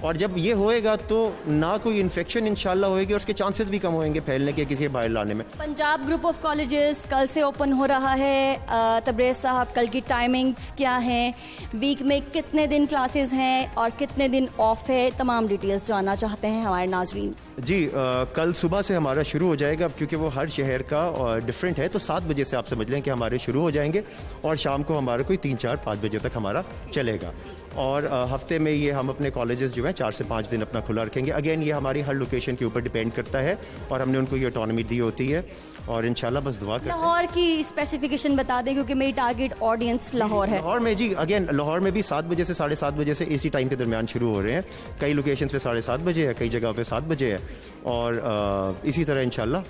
और जब ये होएगा तो ना कोई इन्फेक्शन इंशाल्लाह होएगी और उसके चांसेस भी कम होंगे फैलने के, किसी बाहर लाने में। पंजाब ग्रुप ऑफ कॉलेजेस कल से ओपन हो रहा है। तबरेज़ साहब, कल की टाइमिंग्स क्या हैं, वीक में कितने दिन क्लासेस हैं और कितने दिन ऑफ है, तमाम डिटेल्स जानना चाहते हैं हमारे नाजरीन। जी, कल सुबह से हमारा शुरू हो जाएगा, क्योंकि वो हर शहर का डिफरेंट है, तो 7 बजे से आप समझ लें कि हमारे शुरू हो जाएंगे और शाम को हमारा कोई 3, 4, 5 बजे तक हमारा चलेगा। और हफ्ते में ये हम अपने कॉलेजेस जो हैं 4 से 5 दिन अपना खुला रखेंगे। अगेन ये हमारी हर लोकेशन के ऊपर डिपेंड करता है और हमने उनको ये ऑटोनॉमी दी होती है और इंशाल्लाह बस दुआ करते हैं। लाहौर की स्पेसिफिकेशन बता दें क्योंकि मेरी टारगेट ऑडियंस लाहौर है। लाहौर में जी, अगेन लाहौर में भी 7 बजे से 7:30 बजे से इसी टाइम के दरमियान शुरू हो रहे हैं। कई लोकेशंस पे 7:30 बजे है, कई जगह पे 7 बजे है और इसी तरह इंशाल्लाह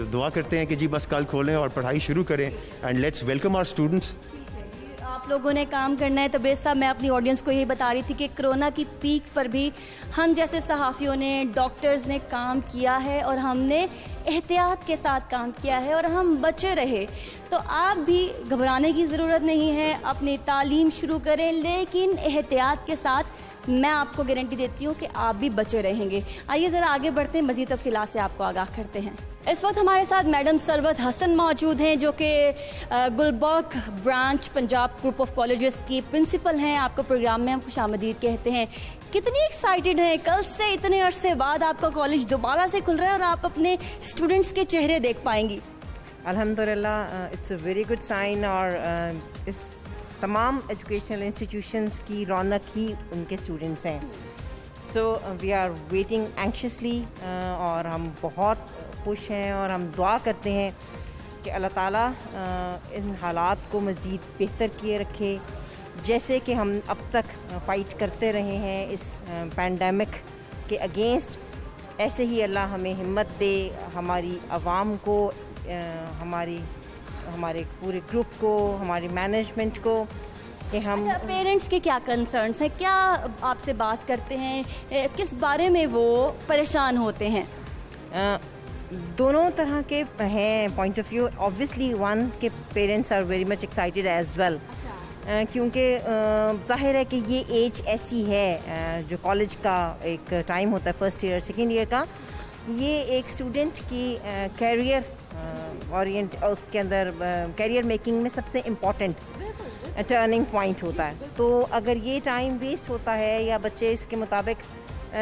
दुआ करते हैं कि जी बस कल खोलें और पढ़ाई शुरू करें and let's welcome our students. आप लोगों ने काम करना है। तबरेज़ साहब, मैं अपनी ऑडियंस को यही बता रही थी कि कोरोना की पीक पर भी हम जैसे सहाफ़ियों ने, डॉक्टर्स ने काम किया है और हमने एहतियात के साथ काम किया है और हम बचे रहे। तो आप भी घबराने की ज़रूरत नहीं है, अपनी तालीम शुरू करें, लेकिन एहतियात के साथ मैं आपको गारंटी देती हूँ कि आप भी बचे रहेंगे। आइए ज़रा आगे बढ़ते हैं, मज़ीद तफ़सीलात से आपको आगाह करते हैं। इस वक्त हमारे साथ मैडम सरवत हसन मौजूद हैं जो कि Gulberg branch Punjab group of colleges की प्रिंसिपल हैं। आपको प्रोग्राम में हम खुशामदीद कहते हैं। कितनी एक्साइटेड हैं, कल से इतने अरसे बाद आपका कॉलेज दोबारा से खुल रहा है और आप अपने स्टूडेंट्स के चेहरे देख पाएंगी? अल्हम्दुलिल्लाह, it's a very good sign और इस तमाम एजुकेशनल इंस्टीट्यूशंस की रौनक ही उनके स्टूडेंट्स हैं। So we are waiting anxiously और हम बहुत खुश हैं और हम दुआ करते हैं कि अल्लाह ताला इन हालात को मज़ीद बेहतर किए रखे, जैसे कि हम अब तक फ़ाइट करते रहे हैं इस पैंडमिक के अगेंस्ट। ऐसे ही अल्लाह हमें हिम्मत दे, हमारी आवाम को, हमारे पूरे ग्रुप को, हमारी मैनेजमेंट को, कि हम। अच्छा, पेरेंट्स के क्या कंसर्न्स हैं, क्या आपसे बात करते हैं, किस बारे में वो परेशान होते हैं? दोनों तरह के हैं point of view. Obviously one के parents are very much excited as well, क्योंकि जाहिर है कि ये एज ऐसी है जो कॉलेज का एक टाइम होता है, फर्स्ट ईयर सेकेंड ईयर का, ये एक स्टूडेंट की कैरियर उसके अंदर कैरियर मेकिंग में सबसे इम्पॉर्टेंट टर्निंग पॉइंट होता है। तो अगर ये टाइम वेस्ट होता है या बच्चे इसके मुताबिक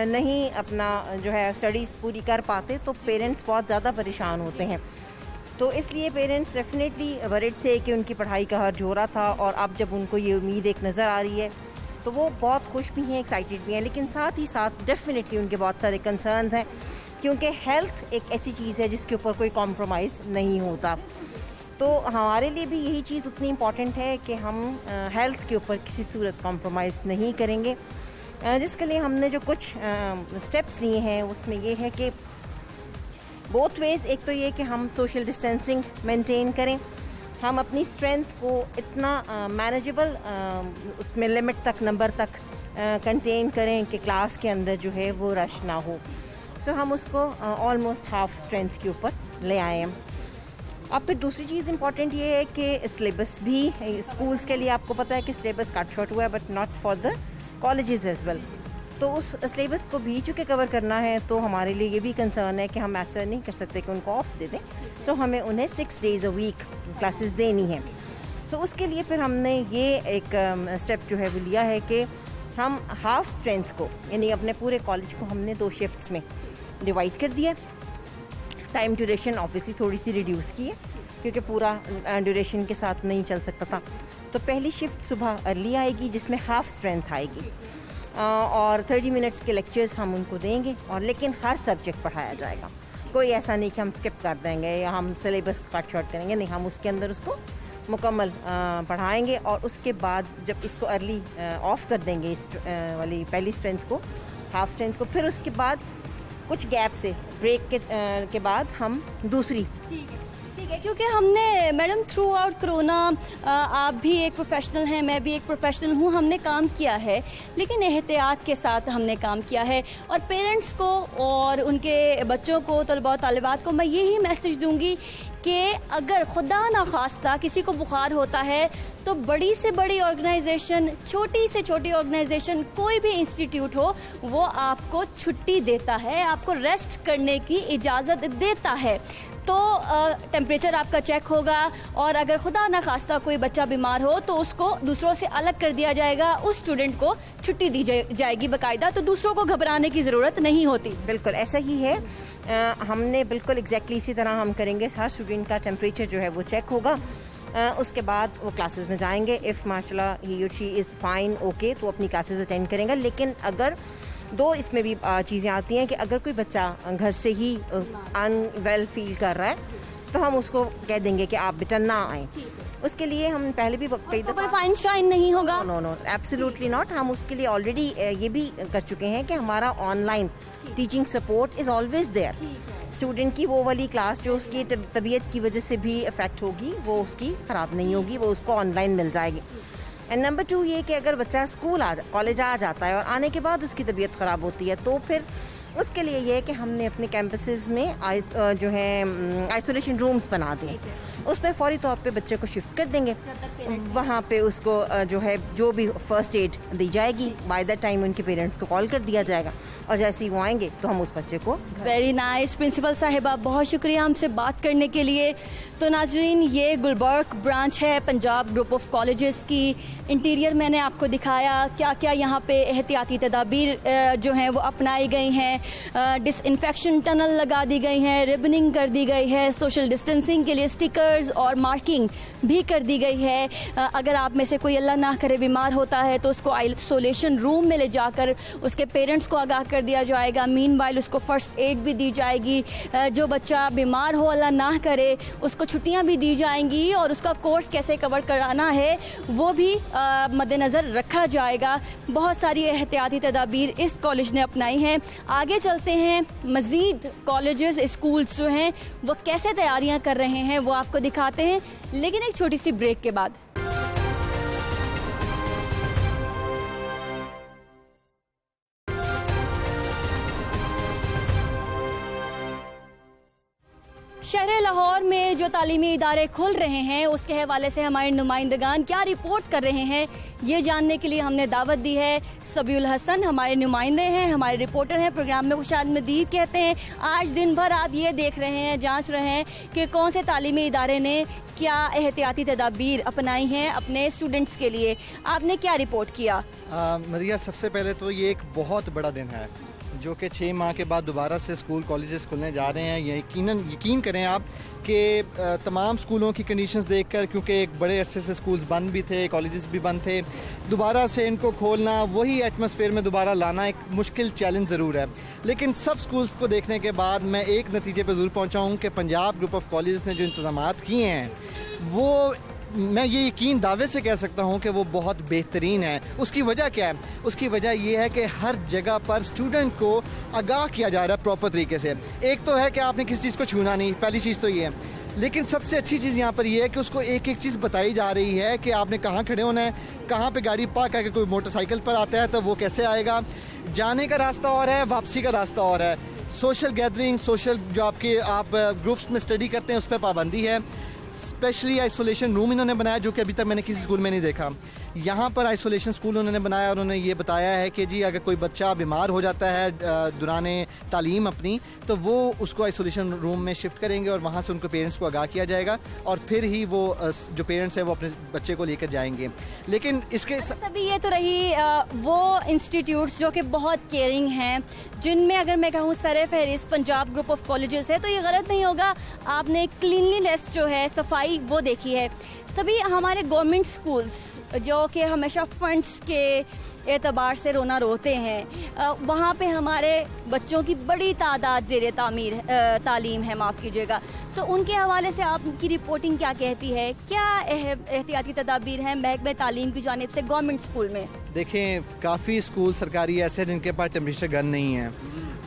नहीं अपना जो है स्टडीज़ पूरी कर पाते, तो पेरेंट्स बहुत ज़्यादा परेशान होते हैं। तो इसलिए पेरेंट्स डेफिनेटली वरिड थे कि उनकी पढ़ाई का हर्ज हो रहा था और अब जब उनको ये उम्मीद एक नज़र आ रही है तो वो बहुत खुश भी हैं, एक्साइटेड भी हैं, लेकिन साथ ही साथ डेफिनेटली उनके बहुत सारे कंसर्न्स हैं, क्योंकि हेल्थ एक ऐसी चीज़ है जिसके ऊपर कोई कॉम्प्रोमाइज़ नहीं होता। तो हमारे लिए भी यही चीज़ उतनी इम्पॉर्टेंट है कि हम हेल्थ के ऊपर किसी सूरत कॉम्प्रोमाइज़ नहीं करेंगे, जिसके लिए हमने जो कुछ स्टेप्स लिए हैं उसमें ये है कि बोथ वेज़, एक तो ये कि हम सोशल डिस्टेंसिंग मेंटेन करें, हम अपनी स्ट्रेंथ को इतना मैनेजेबल उसमें लिमिट तक, नंबर तक कंटेन करें कि क्लास के अंदर जो है वो रश ना हो। सो हम उसको ऑलमोस्ट हाफ स्ट्रेंथ के ऊपर ले आए हैं। अब फिर दूसरी चीज़ इंपॉर्टेंट ये है कि सिलेबस भी स्कूल्स के लिए आपको पता है कि सिलेबस कट शॉर्ट हुआ है, but not for the colleges as well. तो उस सिलेबस को भी चूँकि कवर करना है तो हमारे लिए ये भी कंसर्न है कि हम ऐसा नहीं कर सकते कि उनको ऑफ दे दें, तो हमें उन्हें 6 days a week क्लासेस देनी है। तो उसके लिए फिर हमने ये एक स्टेप जो है वो लिया है कि हम हाफ स्ट्रेंथ को, यानी अपने पूरे कॉलेज को हमने 2 शिफ्ट्स में डिवाइड कर दिया। टाइम ड्यूरेशन ऑब्वियसली थोड़ी सी रिड्यूस की है क्योंकि पूरा ड्यूरेशन के साथ नहीं चल सकता था। तो पहली शिफ्ट सुबह अर्ली आएगी जिसमें हाफ स्ट्रेंथ आएगी और 30 मिनट्स के लेक्चर्स हम उनको देंगे, और लेकिन हर सब्जेक्ट पढ़ाया जाएगा। कोई ऐसा नहीं कि हम स्किप कर देंगे या हम सिलेबस कट शॉर्ट करेंगे, नहीं, हम उसके अंदर उसको मुकम्मल पढ़ाएंगे और उसके बाद जब इसको अर्ली ऑफ कर देंगे इस वाली पहली स्ट्रेंथ को, हाफ स्ट्रेंथ को, फिर उसके बाद कुछ गैप से ब्रेक के बाद हम दूसरी। ठीक है, क्योंकि हमने मैडम थ्रू आउट कोरोना, आप भी एक प्रोफेशनल हैं, मैं भी एक प्रोफेशनल हूँ, हमने काम किया है, लेकिन एहतियात के साथ हमने काम किया है। और पेरेंट्स को और उनके बच्चों को, तलबा तालिबात को मैं यही मैसेज दूंगी कि अगर खुदा ना खास्ता किसी को बुखार होता है तो बड़ी से बड़ी ऑर्गेनाइजेशन, छोटी से छोटी ऑर्गेनाइजेशन, कोई भी इंस्टीट्यूट हो, वो आपको छुट्टी देता है, आपको रेस्ट करने की इजाज़त देता है। तो टेम्परेचर आपका चेक होगा और अगर खुदा ना खास्ता कोई बच्चा बीमार हो तो उसको दूसरों से अलग कर दिया जाएगा, उस स्टूडेंट को छुट्टी दी जाएगी बाकायदा, तो दूसरों को घबराने की ज़रूरत नहीं होती। बिल्कुल ऐसा ही है। हमने बिल्कुल एग्जैक्टली इसी तरह हम करेंगे। हर स्टूडेंट का टेम्परेचर जो है वो चेक होगा, उसके बाद वो क्लासेस में जाएंगे। इफ़ माशाल्लाह ही और शी इज़ फाइन, ओके, तो अपनी क्लासेस अटेंड करेंगे। लेकिन अगर दो इसमें भी चीज़ें आती हैं कि अगर कोई बच्चा घर से ही अनवेल फील कर रहा है तो हम उसको कह देंगे कि आप बेटा ना आएँ। उसके लिए हम पहले भी कई दफ़ा कोई फाइन शाइन नहीं होगा। No absolutely not. हम उसके लिए ऑलरेडी ये भी कर चुके हैं कि हमारा online teaching support is always there. Student की वो वाली क्लास जो उसकी तबीयत की वजह से भी इफेक्ट होगी वो उसकी ख़राब नहीं होगी, वो उसको ऑनलाइन मिल जाएगी। एंड नंबर 2 ये कि अगर बच्चा कॉलेज आ जाता है और आने के बाद उसकी तबीयत ख़राब होती है तो फिर उसके लिए ये है कि हमने अपने कैंपसेस में जो है आइसोलेशन रूम्स बना दिए। उसमें फौरी तौर पे बच्चे को शिफ्ट कर देंगे, वहाँ पे उसको जो है जो भी फर्स्ट एड दी जाएगी, बाय द टाइम उनके पेरेंट्स को कॉल कर दिया जाएगा और जैसे ही वो आएंगे तो हम उस बच्चे को। वेरी नाइस प्रिंसिपल साहिबा, बहुत शुक्रिया हमसे बात करने के लिए। तो नाजरीन, ये गुलबर्ग ब्रांच है पंजाब ग्रुप ऑफ कॉलेजेस की। इंटीरियर मैंने आपको दिखाया, क्या क्या यहाँ पे एहतियाती तदाबीर जो हैं वो अपनाई गई हैं। डिसइंफेक्शन टनल लगा दी गई हैं, रिबनिंग कर दी गई है, सोशल डिस्टेंसिंग के लिए स्टिकर्स और मार्किंग भी कर दी गई है। अगर आप में से कोई अल्लाह ना करे बीमार होता है तो उसको आइसोलेशन रूम में ले जाकर उसके पेरेंट्स को आगाह कर दिया जाएगा। मीनवाइल उसको फर्स्ट एड भी दी जाएगी। जो बच्चा बीमार हो अल्लाह ना करे उसको छुट्टियां भी दी जाएंगी और उसका कोर्स कैसे कवर कराना है वो भी मद्देनज़र रखा जाएगा। बहुत सारी एहतियाती तदाबीर इस कॉलेज ने अपनाई हैं। आगे चलते हैं, मज़ीद कॉलेजेस, स्कूल्स जो हैं वो कैसे तैयारियां कर रहे हैं वो आपको दिखाते हैं, लेकिन एक छोटी सी ब्रेक के बाद। शहर लाहौर में जो तालीमी इदारे खुल रहे हैं उसके हवाले से हमारे नुमाइंदगान क्या रिपोर्ट कर रहे हैं ये जानने के लिए हमने दावत दी है। सबीउल हसन हमारे नुमाइंदे हैं, हमारे रिपोर्टर हैं, प्रोग्राम में खुशामदीद कहते हैं। आज दिन भर आप ये देख रहे हैं, जांच रहे हैं कि कौन से तालीमी इदारे ने क्या एहतियाती तदाबीर अपनाई हैं अपने स्टूडेंट्स के लिए। आपने क्या रिपोर्ट किया? मरिया, सबसे पहले तो ये एक बहुत बड़ा दिन है जो कि 6 माह के बाद दोबारा से स्कूल कॉलेजेस खुलने जा रहे हैं। यकीन करें आप कि तमाम स्कूलों की कंडीशंस देखकर, क्योंकि एक बड़े अरसे से स्कूल्स बंद भी थे, कॉलेजेस भी बंद थे, दोबारा से इनको खोलना, वही एटमॉस्फेयर में दोबारा लाना एक मुश्किल चैलेंज ज़रूर है। लेकिन सब स्कूल्स को देखने के बाद मैं एक नतीजे पर ज़रूर पहुँचा हूँ कि पंजाब ग्रुप ऑफ कॉलेजेस ने जो इंतज़ामात किए हैं वो मैं ये यकीन दावे से कह सकता हूँ कि वो बहुत बेहतरीन है। उसकी वजह क्या है? उसकी वजह ये है कि हर जगह पर स्टूडेंट को आगाह किया जा रहा है प्रॉपर तरीके से। एक तो है कि आपने किसी चीज़ को छूना नहीं, पहली चीज़ तो ये है। लेकिन सबसे अच्छी चीज़ यहाँ पर ये है कि उसको एक एक चीज़ बताई जा रही है कि आपने कहाँ खड़े होना है, कहाँ पे गाड़ी पार्क करके कोई मोटरसाइकिल पर आता है तो वो कैसे आएगा, जाने का रास्ता और है, वापसी का रास्ता और है। सोशल गैदरिंग, सोशल जो आप ग्रुप्स में स्टडी करते हैं उस पर पाबंदी है। स्पेशली आइसोलेशन रूम इन्होंने बनाया जो कि अभी तक मैंने किसी स्कूल में नहीं देखा। यहाँ पर आइसोलेशन स्कूल उन्होंने बनाया और उन्होंने ये बताया है कि जी अगर कोई बच्चा बीमार हो जाता है दौराने तालीम अपनी, तो वो उसको आइसोलेशन रूम में शिफ्ट करेंगे और वहाँ से उनको पेरेंट्स को आगाह किया जाएगा और फिर ही वो जो पेरेंट्स हैं वो अपने बच्चे को लेकर जाएंगे। लेकिन इसके सभी ये तो रही वो इंस्टीट्यूट्स जो कि बहुत केयरिंग हैं, जिनमें अगर मैं कहूँ सर फहरिस्त पंजाब ग्रुप ऑफ कॉलेजेस है तो ये गलत नहीं होगा। आपने क्लीनलीनेस जो है, सफाई, वो देखी है। सभी हमारे गवर्नमेंट स्कूल्स जो कि हमेशा फंड्स के एतबार से रोना रोते हैं, वहाँ पे हमारे बच्चों की बड़ी तादाद ज़ेरे तालीम है, माफ़ कीजिएगा, तो उनके हवाले से आपकी रिपोर्टिंग क्या कहती है? क्या एहतियाती तदाबीर हैं महकमे तालीम की जानिब से गवर्नमेंट स्कूल में? देखें, काफ़ी स्कूल सरकारी ऐसे हैं जिनके पास टेम्परेचर गन नहीं है।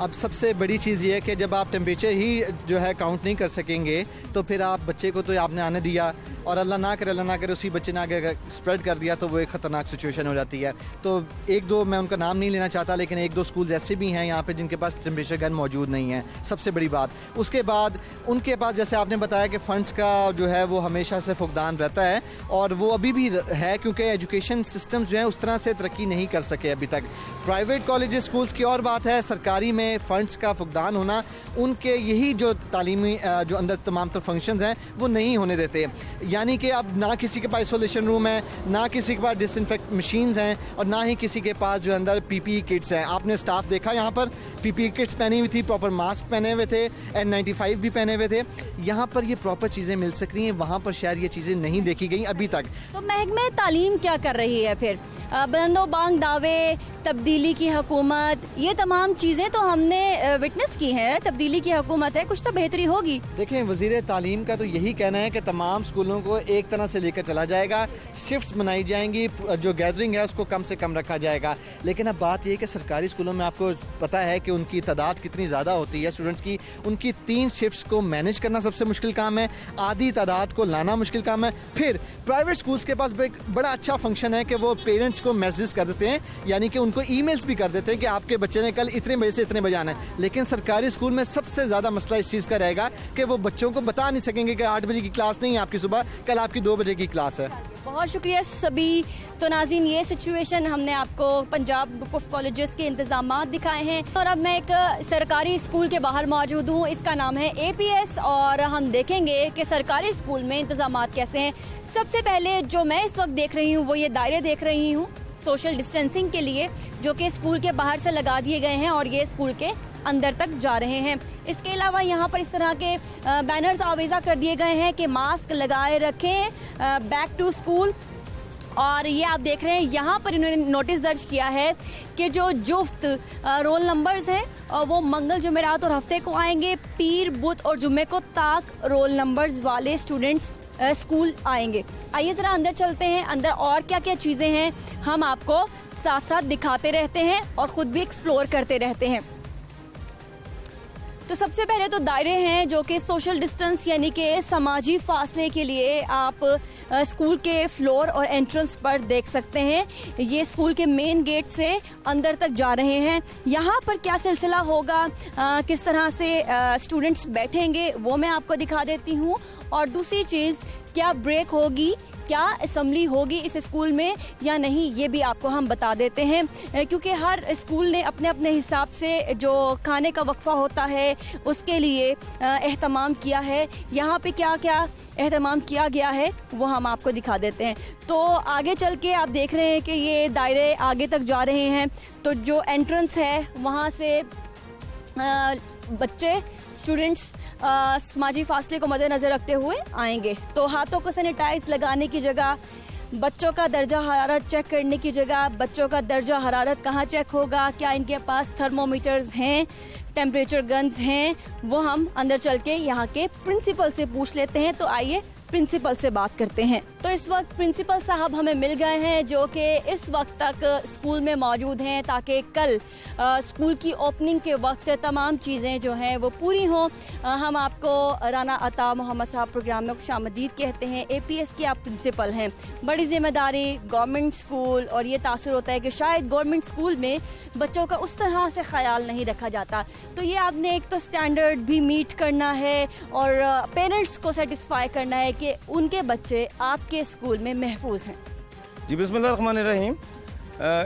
अब सबसे बड़ी चीज़ ये है कि जब आप टेम्परेचर ही जो है काउंट नहीं कर सकेंगे तो फिर आप बच्चे को तो आपने आने दिया और अल्लाह ना करे उसी बच्चे ने आगे स्प्रेड कर दिया तो वो एक ख़तरनाक सिचुएशन हो जाती है। तो एक दो, मैं उनका नाम नहीं लेना चाहता, लेकिन एक दो स्कूल्स ऐसे भी हैं यहाँ पे जिनके पास टेम्परेचर गन मौजूद नहीं है, सबसे बड़ी बात। उसके बाद उनके पास, जैसे आपने बताया कि फ़ंड्स का जो है वो हमेशा से फुकदान रहता है और वो अभी भी है, क्योंकि एजुकेशन सिस्टम जो है उस तरह से तरक्की नहीं कर सके अभी तक। प्राइवेट कॉलेज स्कूल्स की और बात है, सरकारी में फ़ंड्स का फुकदान होना, उनके यही जो तालीमी जो अंदर तमाम तर फंक्शंस हैं वो नहीं होने देते। यानी कि अब ना किसी के पास आइसोलेशन रूम है, ना किसी के पास डिसइंफेक्ट मशीन्स हैं और ना ही किसी के पास जो अंदर पीपीई किट्स हैं। आपने स्टाफ देखा यहाँ पर पीपीई किट्स पहनी हुई थी, प्रॉपर मास्क पहने हुए थे, N95 भी पहने हुए थे। यहाँ पर ये प्रॉपर चीज़ें मिल सक रही हैं, वहाँ पर शायद ये चीज़ें नहीं देखी गई अभी तक। तो महकमे तालीम क्या कर रही है फिर? बुलंदो बांग दावे, तब्दीली की हुकूमत, ये तमाम चीज़ें तो हमने विटनेस की हैं। तब्दीली की हुकूमत है, कुछ तो बेहतरी होगी। देखें, वज़ीर तालीम का तो यही कहना है कि तमाम स्कूलों को एक तरह से लेकर चला जाएगा, शिफ्ट्स बनाई जाएंगी, जो गैदरिंग है उसको कम से कम रखा जाएगा। लेकिन अब बात यह है कि सरकारी स्कूलों में आपको पता है कि उनकी तादाद कितनी ज़्यादा होती है स्टूडेंट्स की, उनकी 3 शिफ्ट्स को मैनेज करना सबसे मुश्किल काम है, आधी तादाद को लाना मुश्किल काम है। फिर प्राइवेट स्कूल्स के पास एक बड़ा अच्छा फंक्शन है कि वो पेरेंट्स को मैसेज कर देते हैं, यानी कि उनको ईमेल्स भी कर देते हैं कि आपके बच्चे ने कल इतने बजे से इतने बजे आना है। लेकिन सरकारी स्कूल में सबसे ज़्यादा मसला इस चीज़ का रहेगा कि वो बच्चों को बता नहीं सकेंगे कि 8 बजे की क्लास नहीं है आपकी सुबह, कल आपकी 2 बजे की क्लास है। बहुत शुक्रिया सभी। तो नाज़रीन, ये सिचुएशन हमने आपको पंजाब ग्रुप ऑफ कॉलेजेस के इंतजामात दिखाए हैं और अब मैं एक सरकारी स्कूल के बाहर मौजूद हूँ, इसका नाम है APS, और हम देखेंगे कि सरकारी स्कूल में इंतजामात कैसे हैं। सबसे पहले जो मैं इस वक्त देख रही हूँ वो ये दायरे देख रही हूँ सोशल डिस्टेंसिंग के लिए, जो कि स्कूल के बाहर से लगा दिए गए हैं और ये स्कूल के अंदर तक जा रहे हैं। इसके अलावा यहाँ पर इस तरह के बैनर्स आवेज़ा कर दिए गए हैं कि मास्क लगाए रखें, बैक टू स्कूल। और ये आप देख रहे हैं यहाँ पर इन्होंने नोटिस दर्ज किया है कि जो जुफ्त रोल नंबर्स हैं वो मंगल, जुमेरात और हफ्ते को आएंगे, पीर, बुध और जुम्मे को ताक रोल नंबर्स वाले स्टूडेंट्स स्कूल आएंगे। आइए ज़रा अंदर चलते हैं, अंदर और क्या क्या चीज़ें हैं हम आपको साथ साथ दिखाते रहते हैं और ख़ुद भी एक्सप्लोर करते रहते हैं। तो सबसे पहले तो दायरे हैं जो कि सोशल डिस्टेंस यानी कि समाजी फासले के लिए आप स्कूल के फ्लोर और एंट्रेंस पर देख सकते हैं। ये स्कूल के मेन गेट से अंदर तक जा रहे हैं। यहाँ पर क्या सिलसिला होगा, किस तरह से स्टूडेंट्स बैठेंगे वो मैं आपको दिखा देती हूँ। और दूसरी चीज़, क्या ब्रेक होगी, क्या असम्बली होगी इस स्कूल में या नहीं, ये भी आपको हम बता देते हैं, क्योंकि हर स्कूल ने अपने अपने हिसाब से जो खाने का वक्फा होता है उसके लिए एहतमाम किया है। यहाँ पे क्या क्या एहतमाम किया गया है वो हम आपको दिखा देते हैं। तो आगे चल के आप देख रहे हैं कि ये दायरे आगे तक जा रहे हैं। तो जो एंट्रेंस है वहाँ से बच्चे, स्टूडेंट्स समाजी फासले को मद्देनजर रखते हुए आएंगे। तो हाथों को सैनिटाइज लगाने की जगह, बच्चों का दर्जा हरारत चेक करने की जगह, बच्चों का दर्जा हरारत कहाँ चेक होगा, क्या इनके पास थर्मोमीटर्स हैं, टेम्परेचर गन्स हैं, वो हम अंदर चल के यहाँ के प्रिंसिपल से पूछ लेते हैं। तो आइए प्रिंसिपल से बात करते हैं। तो इस वक्त प्रिंसिपल साहब हमें मिल गए हैं जो कि इस वक्त तक स्कूल में मौजूद हैं ताकि कल स्कूल की ओपनिंग के वक्त तमाम चीज़ें जो हैं वो पूरी हों। हम आपको राना अता मोहम्मद साहब प्रोग्राम में खुशामदीद कहते हैं। APS के आप प्रिंसिपल हैं, बड़ी जिम्मेदारी, गवर्नमेंट स्कूल, और ये तासुर होता है कि शायद गवर्नमेंट स्कूल में बच्चों का उस तरह से ख्याल नहीं रखा जाता। तो ये आपने एक तो स्टैंडर्ड भी मीट करना है और पेरेंट्स को सेटिस्फाई करना है कि उनके बच्चे आपके स्कूल में महफूज हैं। जी, बिस्मिल्लाहिर्रहमानिर्रहीम।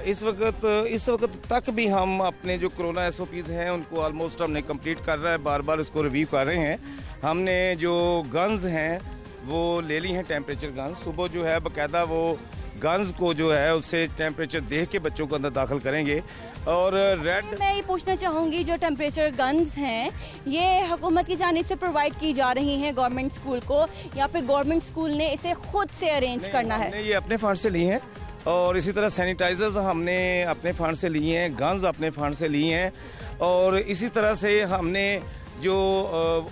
इस वक्त तक भी हम अपने जो कोरोना SOPs हैं उनको ऑलमोस्ट हमने कंप्लीट कर रहा है, बार बार इसको रिव्यू कर रहे हैं। हमने जो गन्स हैं वो ले ली हैं, टेम्परेचर गन्स। सुबह जो है बाकायदा वो गन्स को जो है उससे टेम्परेचर देख के बच्चों को अंदर दाखिल करेंगे। और रेड मैं ये पूछना चाहूँगी, जो टेम्परेचर गन्स हैं ये हुकूमत की जानिब से प्रोवाइड की जा रही हैं गवर्नमेंट स्कूल को, या फिर गवर्नमेंट स्कूल ने इसे खुद से अरेंज करना है? हमने ये अपने फंड से लिए हैं, और इसी तरह सैनिटाइजर्स हमने अपने फंड से लिए हैं, गन्स अपने फंड से लिए हैं, और इसी तरह से हमने जो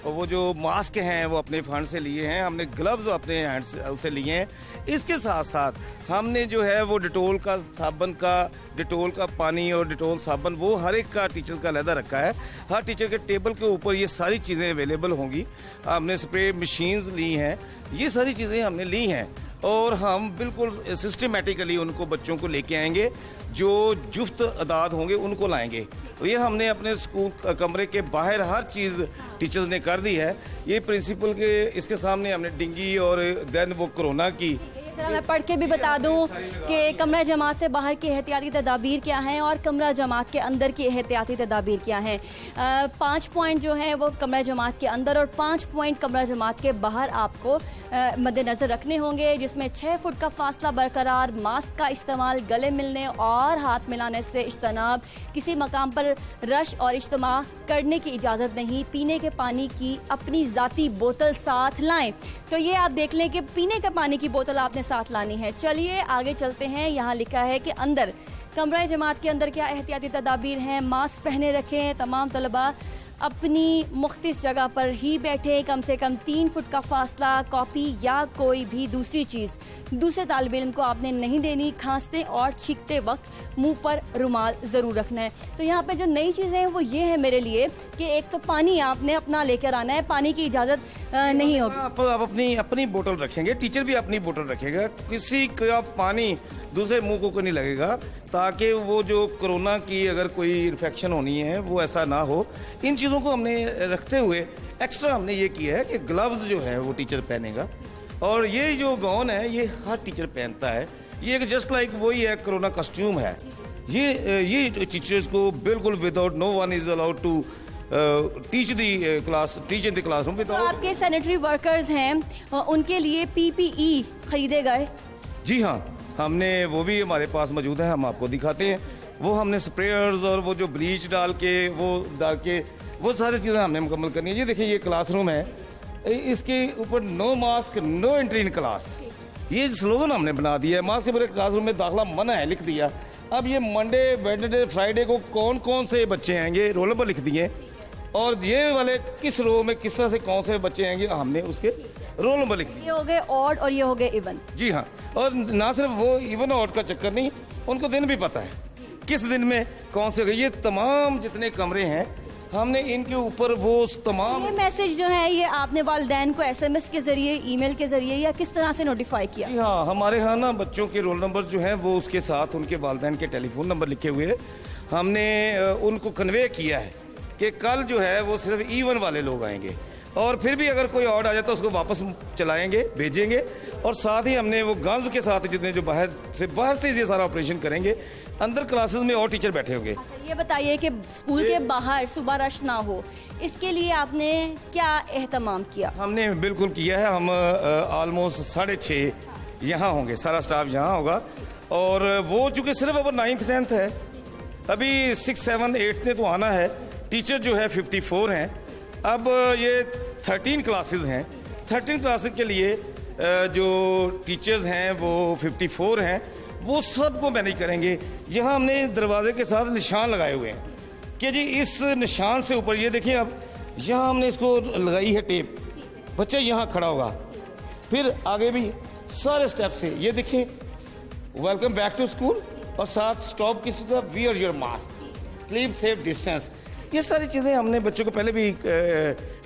वो जो मास्क हैं वो अपने फंड से लिए हैं, हमने ग्लव्स अपने हैंड से लिए हैं। इसके साथ साथ हमने जो है वो डिटोल का साबन का, डिटोल का पानी और डिटोल साबन वो हर एक का टीचर का अलहदा रखा है। हर टीचर के टेबल के ऊपर ये सारी चीज़ें अवेलेबल होंगी। हमने स्प्रे मशीन्स ली हैं, ये सारी चीज़ें हमने ली हैं, और हम बिल्कुल सिस्टमेटिकली उनको बच्चों को लेके आएंगे। जो जुफ्त अदाद होंगे उनको लाएंगे। ये हमने अपने स्कूल कमरे के बाहर हर चीज़ टीचर्स ने कर दी है। ये प्रिंसिपल के इसके सामने हमने डिंगी और देन वो कोरोना की मैं पढ़ के भी बता दूं कि कमरा जमात से बाहर की एहतियाती तदाबीर क्या हैं और कमरा जमात के अंदर की एहतियाती तदाबीर क्या हैं। 5 पॉइंट जो हैं वो कमरा जमात के अंदर और 5 पॉइंट कमरा जमात के बाहर आपको मद्देनज़र रखने होंगे, जिसमें 6 फुट का फासला बरकरार, मास्क का इस्तेमाल, गले मिलने और हाथ मिलाने से इज्तनाब, किसी मकाम पर रश और इज्तिमा करने की इजाज़त नहीं, पीने के पानी की अपनी ज़ाती बोतल साथ लाएं। तो ये आप देख लें कि पीने के पानी की बोतल आपने साथ लानी है। चलिए आगे चलते हैं। यहाँ लिखा है कि अंदर कमरा जमात के अंदर क्या एहतियाती तदाबीर हैं। मास्क पहने रखें, तमाम तलबा अपनी मुख्तलिफ जगह पर ही बैठे, कम से कम 3 फुट का फासला, कॉपी या कोई भी दूसरी चीज़ दूसरे तालिब इल्म को आपने नहीं देनी। खांसते और छींकते वक्त मुंह पर रुमाल ज़रूर रखना है। तो यहाँ पे जो नई चीज़ें हैं वो ये है मेरे लिए कि एक तो पानी आपने अपना लेकर आना है, पानी की इजाज़त नहीं होगी। आप अपनी बोतल रखेंगे, टीचर भी अपनी बोतल रखेगा, किसी का पानी दूसरे मुंह को नहीं लगेगा, ताकि वो जो कोरोना की अगर कोई इन्फेक्शन होनी है वो ऐसा ना हो। इन चीज़ों को हमने रखते हुए एक्स्ट्रा हमने ये किया है कि ग्लव्स जो है वो टीचर पहनेगा, और ये जो गाउन है ये हर टीचर पहनता है। ये एक जस्ट लाइक वही है, कोरोना कॉस्ट्यूम है। ये टीचर्स को बिल्कुल without, no one is allowed to teach the class, teach in the classroom without. आपके सैनिटरी वर्कर्स हैं उनके लिए PPE खरीदे गए? जी हाँ, हमने वो भी हमारे पास मौजूद है, हम आपको दिखाते हैं। वो हमने स्प्रेयर्स और वो जो ब्लीच डाल के वो सारी चीज़ें हमने मुकम्मल करनी है। ये देखिए, ये क्लासरूम है, इसके ऊपर no mask no entry in class, ये स्लोगन हमने बना दिया है। मास्क के बगैर क्लासरूम में दाखिला मना है, लिख दिया। अब ये मंडे, वेडनेसडे, फ्राइडे को कौन कौन से बच्चे आएंगे रोल नंबर लिख दिए, और ये वाले किस रो में किस तरह से कौन से बच्चे आएंगे हमने उसके रोल नंबर लिख दिए। ये हो गए ऑड और ये हो गए इवन। जी हाँ, और ना सिर्फ वो इवन ऑड का चक्कर नहीं, उनको दिन भी पता है किस दिन में कौन से। ये तमाम जितने कमरे हैं हमने इनके ऊपर वो तमाम ये मैसेज जो है ये आपने वालिदैन को SMS के जरिए, ईमेल के जरिए या किस तरह से नोटिफाई किया? जी हाँ, हमारे यहाँ ना बच्चों के रोल नंबर जो हैं वो उसके साथ उनके वालिदैन के टेलीफोन नंबर लिखे हुए हैं। हमने उनको कन्वे किया है कि कल जो है वो सिर्फ E1 वाले लोग आएंगे, और फिर भी अगर कोई ऑड आ जाए तो उसको वापस चलाएंगे, भेजेंगे। और साथ ही हमने वो गन्स के साथ जितने जो बाहर से ये सारा ऑपरेशन करेंगे, अंदर क्लासेस में और टीचर बैठे होंगे। अच्छा, ये बताइए कि स्कूल के बाहर सुबह रश ना हो, इसके लिए आपने क्या एहतमाम किया? हमने बिल्कुल किया है। हम ऑलमोस्ट 6:30 यहाँ होंगे, सारा स्टाफ यहाँ होगा। और वो चूँकि सिर्फ अब 9th 10th है, अभी 6th 7th 8th ने तो आना है। टीचर जो है 54 हैं। अब ये 13 क्लासेस हैं। 13 क्लासेस के लिए जो टीचर्स हैं वो 54 हैं, वो सबको मैनेज करेंगे। यहाँ हमने दरवाजे के साथ निशान लगाए हुए हैं कि जी इस निशान से ऊपर, ये देखिए, अब यहाँ हमने इसको लगाई है टेप, बच्चा यहाँ खड़ा होगा। फिर आगे भी सारे स्टेप से ये देखिए, वेलकम बैक टू स्कूल, और साथ स्टॉप किसी तरह, wear your mask, keep safe distance. ये सारी चीज़ें हमने बच्चों को पहले भी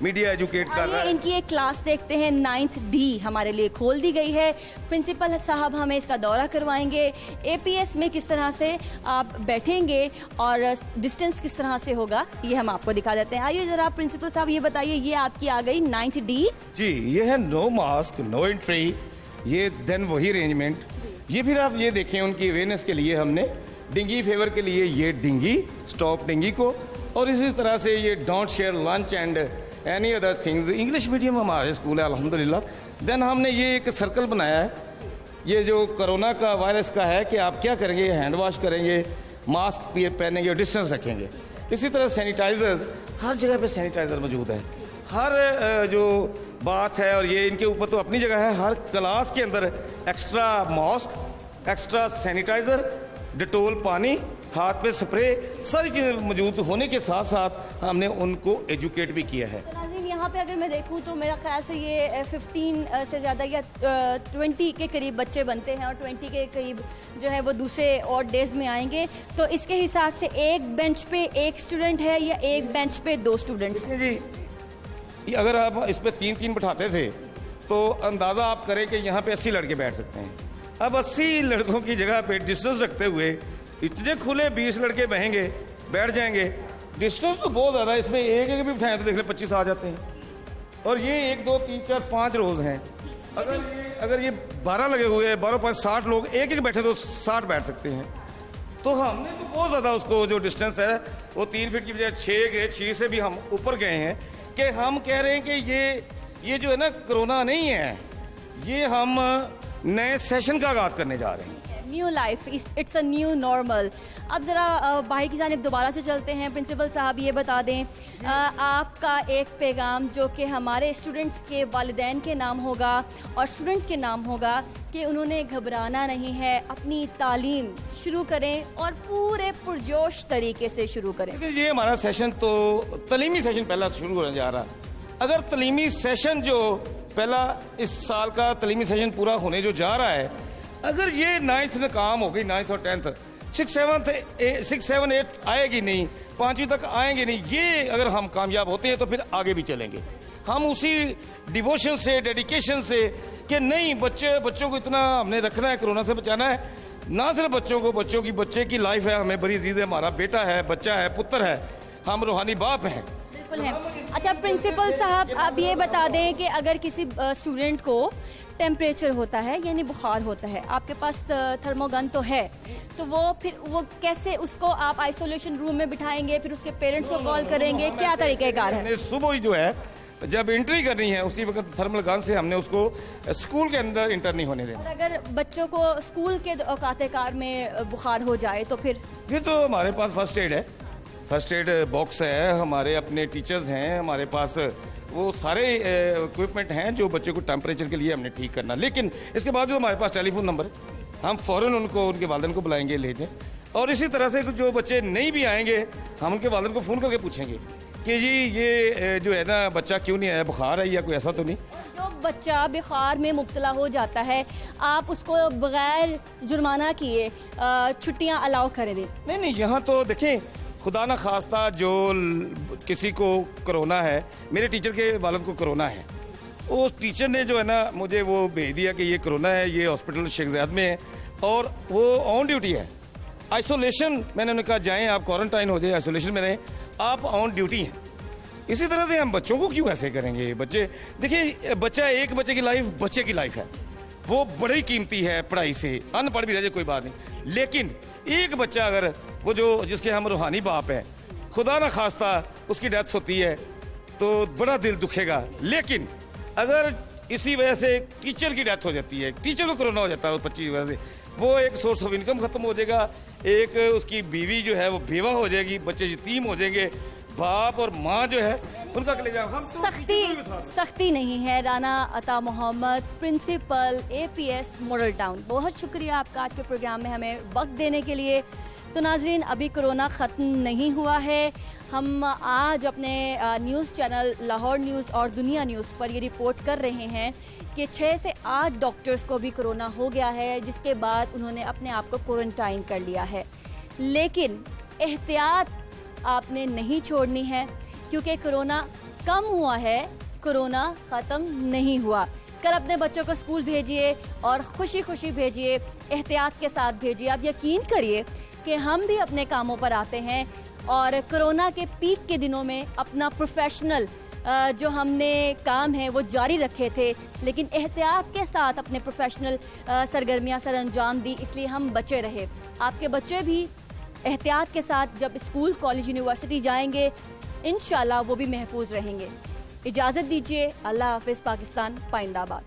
मीडिया एजुकेट कर रहा है। इनकी एक क्लास देखते हैं, 9th D हमारे लिए खोल दी गई है। प्रिंसिपल साहब हमें इसका दौरा करवाएंगे। APS में किस तरह से आप बैठेंगे और डिस्टेंस किस तरह से होगा ये हम आपको दिखा देते हैं। आइए जरा प्रिंसिपल साहब ये बताइए, ये आपकी आ गई 9th D। जी, ये है नो मास्क नो एंट्री, ये देन वही अरेंजमेंट। ये फिर आप ये देखें, उनकी अवेयरनेस के लिए हमने डिंगी फेवर के लिए ये डिंगी, स्टॉप डिंगी को, और इसी तरह से ये don't share lunch and any other things. English medium हमारे स्कूल है अल्हम्दुलिल्लाह। देन हमने ये एक सर्कल बनाया है ये जो कोरोना का वायरस का है कि आप क्या करेंगे, हैंड वॉश करेंगे, मास्क पहनेंगे और डिस्टेंस रखेंगे। इसी तरह सैनिटाइजर्स, हर जगह पे सैनिटाइजर मौजूद है, हर जो बात है, और ये इनके ऊपर तो अपनी जगह है, हर क्लास के अंदर extra mask, extra sanitiser, Dettol पानी, हाथ पे स्प्रे, सारी चीज़ें मौजूद होने के साथ साथ हमने उनको एजुकेट भी किया है। तो नाज़रीन, यहाँ पे अगर मैं देखूँ तो मेरा ख्याल से ये 15 से ज़्यादा या 20 के करीब बच्चे बनते हैं, और 20 के करीब जो है वो दूसरे और डेज में आएंगे। तो इसके हिसाब से एक बेंच पे एक स्टूडेंट है या एक बेंच पे 2 स्टूडेंट्स? देखिए जी, ये अगर आप इस पे 3-3 बैठाते थे तो अंदाज़ा आप करें कि यहाँ पे 80 लड़के बैठ सकते हैं। अब 80 लड़कों की जगह पे डिस्टेंस रखते हुए इतने खुले 20 लड़के बहेंगे, बैठ जाएंगे। डिस्टेंस तो बहुत ज़्यादा, इसमें एक एक भी बिठाएं तो देख ले 25 आ जाते हैं। और ये 1 2 3 4 5 रोज हैं। अगर ये 12 लगे हुए हैं, 12 5 60 लोग एक एक बैठे तो 60 बैठ सकते हैं। तो हमने तो बहुत ज़्यादा उसको जो डिस्टेंस है वो 3 फीट की बजाय 6 गए, 6 से भी हम ऊपर गए हैं कि हम कह रहे हैं कि ये जो है ना कोरोना नहीं है, ये हम नए सेशन का आगाज करने जा रहे हैं। New life, it's a new normal. अब ज़रा भाई की जानिब दोबारा से चलते हैं। प्रिंसिपल साहब, ये बता दें आपका एक पैगाम जो कि हमारे स्टूडेंट्स के वालिदैन के नाम होगा और स्टूडेंट्स के नाम होगा कि उन्होंने घबराना नहीं है, अपनी तालीम शुरू करें और पूरे पुरजोश तरीके से शुरू करें। ये हमारा सेशन तो तलीमी सेशन पहला शुरू होने जा रहा। अगर तलीमी सेशन जो पहला इस साल का तलीमी सेशन पूरा होने जो जा रहा है, अगर ये 9th नाकाम हो गई, 9th और 10th, 6th 7th 8th आएगी नहीं, 5वीं तक आएंगे नहीं, ये अगर हम कामयाब होते हैं तो फिर आगे भी चलेंगे। हम उसी डिवोशन से, डेडिकेशन से कि नहीं बच्चों को इतना हमने रखना है, कोरोना से बचाना है, ना सिर्फ बच्चे की लाइफ है हमें बड़ी अजीज है, हमारा बेटा है, बच्चा है, पुत्र है, हम रूहानी बाप हैं। बिल्कुल है। अच्छा प्रिंसिपल साहब, आप ये बता दें कि अगर किसी स्टूडेंट को टेम्परेचर होता है यानी बुखार होता है, आपके पास थर्मोगन तो है, तो वो कैसे उसको आप आइसोलेशन रूम में बिठाएंगे, फिर उसके पेरेंट्स को कॉल करेंगे, क्या तरीक़ेकार है? हमने सुबह ही जो है जब एंट्री करनी है उसी वक्त थर्मल गन से हमने उसको स्कूल के अंदर इंटर नहीं होने देना। और अगर बच्चों को स्कूल के औकात-ए-कार में बुखार हो जाए तो फिर तो हमारे पास फर्स्ट एड है, फर्स्ट एड बॉक्स है, हमारे अपने टीचर्स हैं, हमारे पास वो सारे इक्विपमेंट हैं जो बच्चे को टेम्परेचर के लिए हमने ठीक करना। लेकिन इसके बाद जो हमारे पास टेलीफोन नंबर है, हम फ़ौरन उनको उनके वालिदैन को बुलाएंगे, ले जाएं। और इसी तरह से जो बच्चे नहीं भी आएंगे हम उनके वालिदैन को फ़ोन करके पूछेंगे कि जी ये जो है ना बच्चा क्यों नहीं आया, बुखार है या कोई ऐसा तो नहीं। जो बच्चा बुखार में मुब्तला हो जाता है आप उसको बगैर जुर्माना किए छुट्टियां अलाउ कर दें? नहीं, यहाँ तो देखें खुदा ना खास्ता जो किसी को कोरोना है, मेरे टीचर के वालिद को कोरोना है, उस टीचर ने जो है ना मुझे वो भेज दिया कि ये कोरोना है, ये हॉस्पिटल शेख ज़ायद में है और वो ऑन ड्यूटी है। आइसोलेशन मैंने उन्हें कहा जाएं आप क्वारंटाइन हो जाए, आइसोलेशन में रहें, आप ऑन ड्यूटी हैं। इसी तरह से हम बच्चों को क्यों ऐसे करेंगे? बच्चे देखिए, बच्चा एक बच्चे की लाइफ बच्चे की लाइफ है, वो बड़ी कीमती है पढ़ाई से, अनपढ़ भी रह जाए कोई बात नहीं, लेकिन एक बच्चा अगर वो जो जिसके हम रूहानी बाप हैं, खुदा ना खास्ता उसकी डेथ होती है तो बड़ा दिल दुखेगा। लेकिन अगर इसी वजह से टीचर की डेथ हो जाती है, टीचर को कोरोना हो जाता है उस बच्ची की वजह से, वो एक सोर्स ऑफ इनकम खत्म हो जाएगा, एक उसकी बीवी जो है वो बेवा हो जाएगी, बच्चे यतीम हो जाएंगे, बाप और माँ जो है उनका कलेजा। हम तो सख्ती नहीं है। Rana Ata Mohammad, principal APS Model Town, बहुत शुक्रिया आपका आज के प्रोग्राम में हमें वक्त देने के लिए। तो नाजरीन, अभी कोरोना ख़त्म नहीं हुआ है। हम आज अपने न्यूज़ चैनल लाहौर न्यूज़ और दुनिया न्यूज़ पर ये रिपोर्ट कर रहे हैं कि 6 से 8 डॉक्टर्स को भी कोरोना हो गया है, जिसके बाद उन्होंने अपने आप को क्वारंटाइन कर लिया है। लेकिन एहतियात आपने नहीं छोड़नी है, क्योंकि कोरोना कम हुआ है, कोरोना ख़त्म नहीं हुआ। कल अपने बच्चों को स्कूल भेजिए और खुशी खुशी भेजिए, एहतियात के साथ भेजिए। आप यकीन करिए कि हम भी अपने कामों पर आते हैं और कोरोना के पीक के दिनों में अपना प्रोफेशनल जो हमने काम है वो जारी रखे थे, लेकिन एहतियात के साथ अपने प्रोफेशनल सरगर्मियां सर अंजाम दी, इसलिए हम बचे रहे। आपके बच्चे भी एहतियात के साथ जब स्कूल, कॉलेज, यूनिवर्सिटी जाएंगे इंशाल्लाह वो भी महफूज रहेंगे। इजाज़त दीजिए। अल्लाह हाफ़िज़। पाकिस्तान पाइंदाबाद।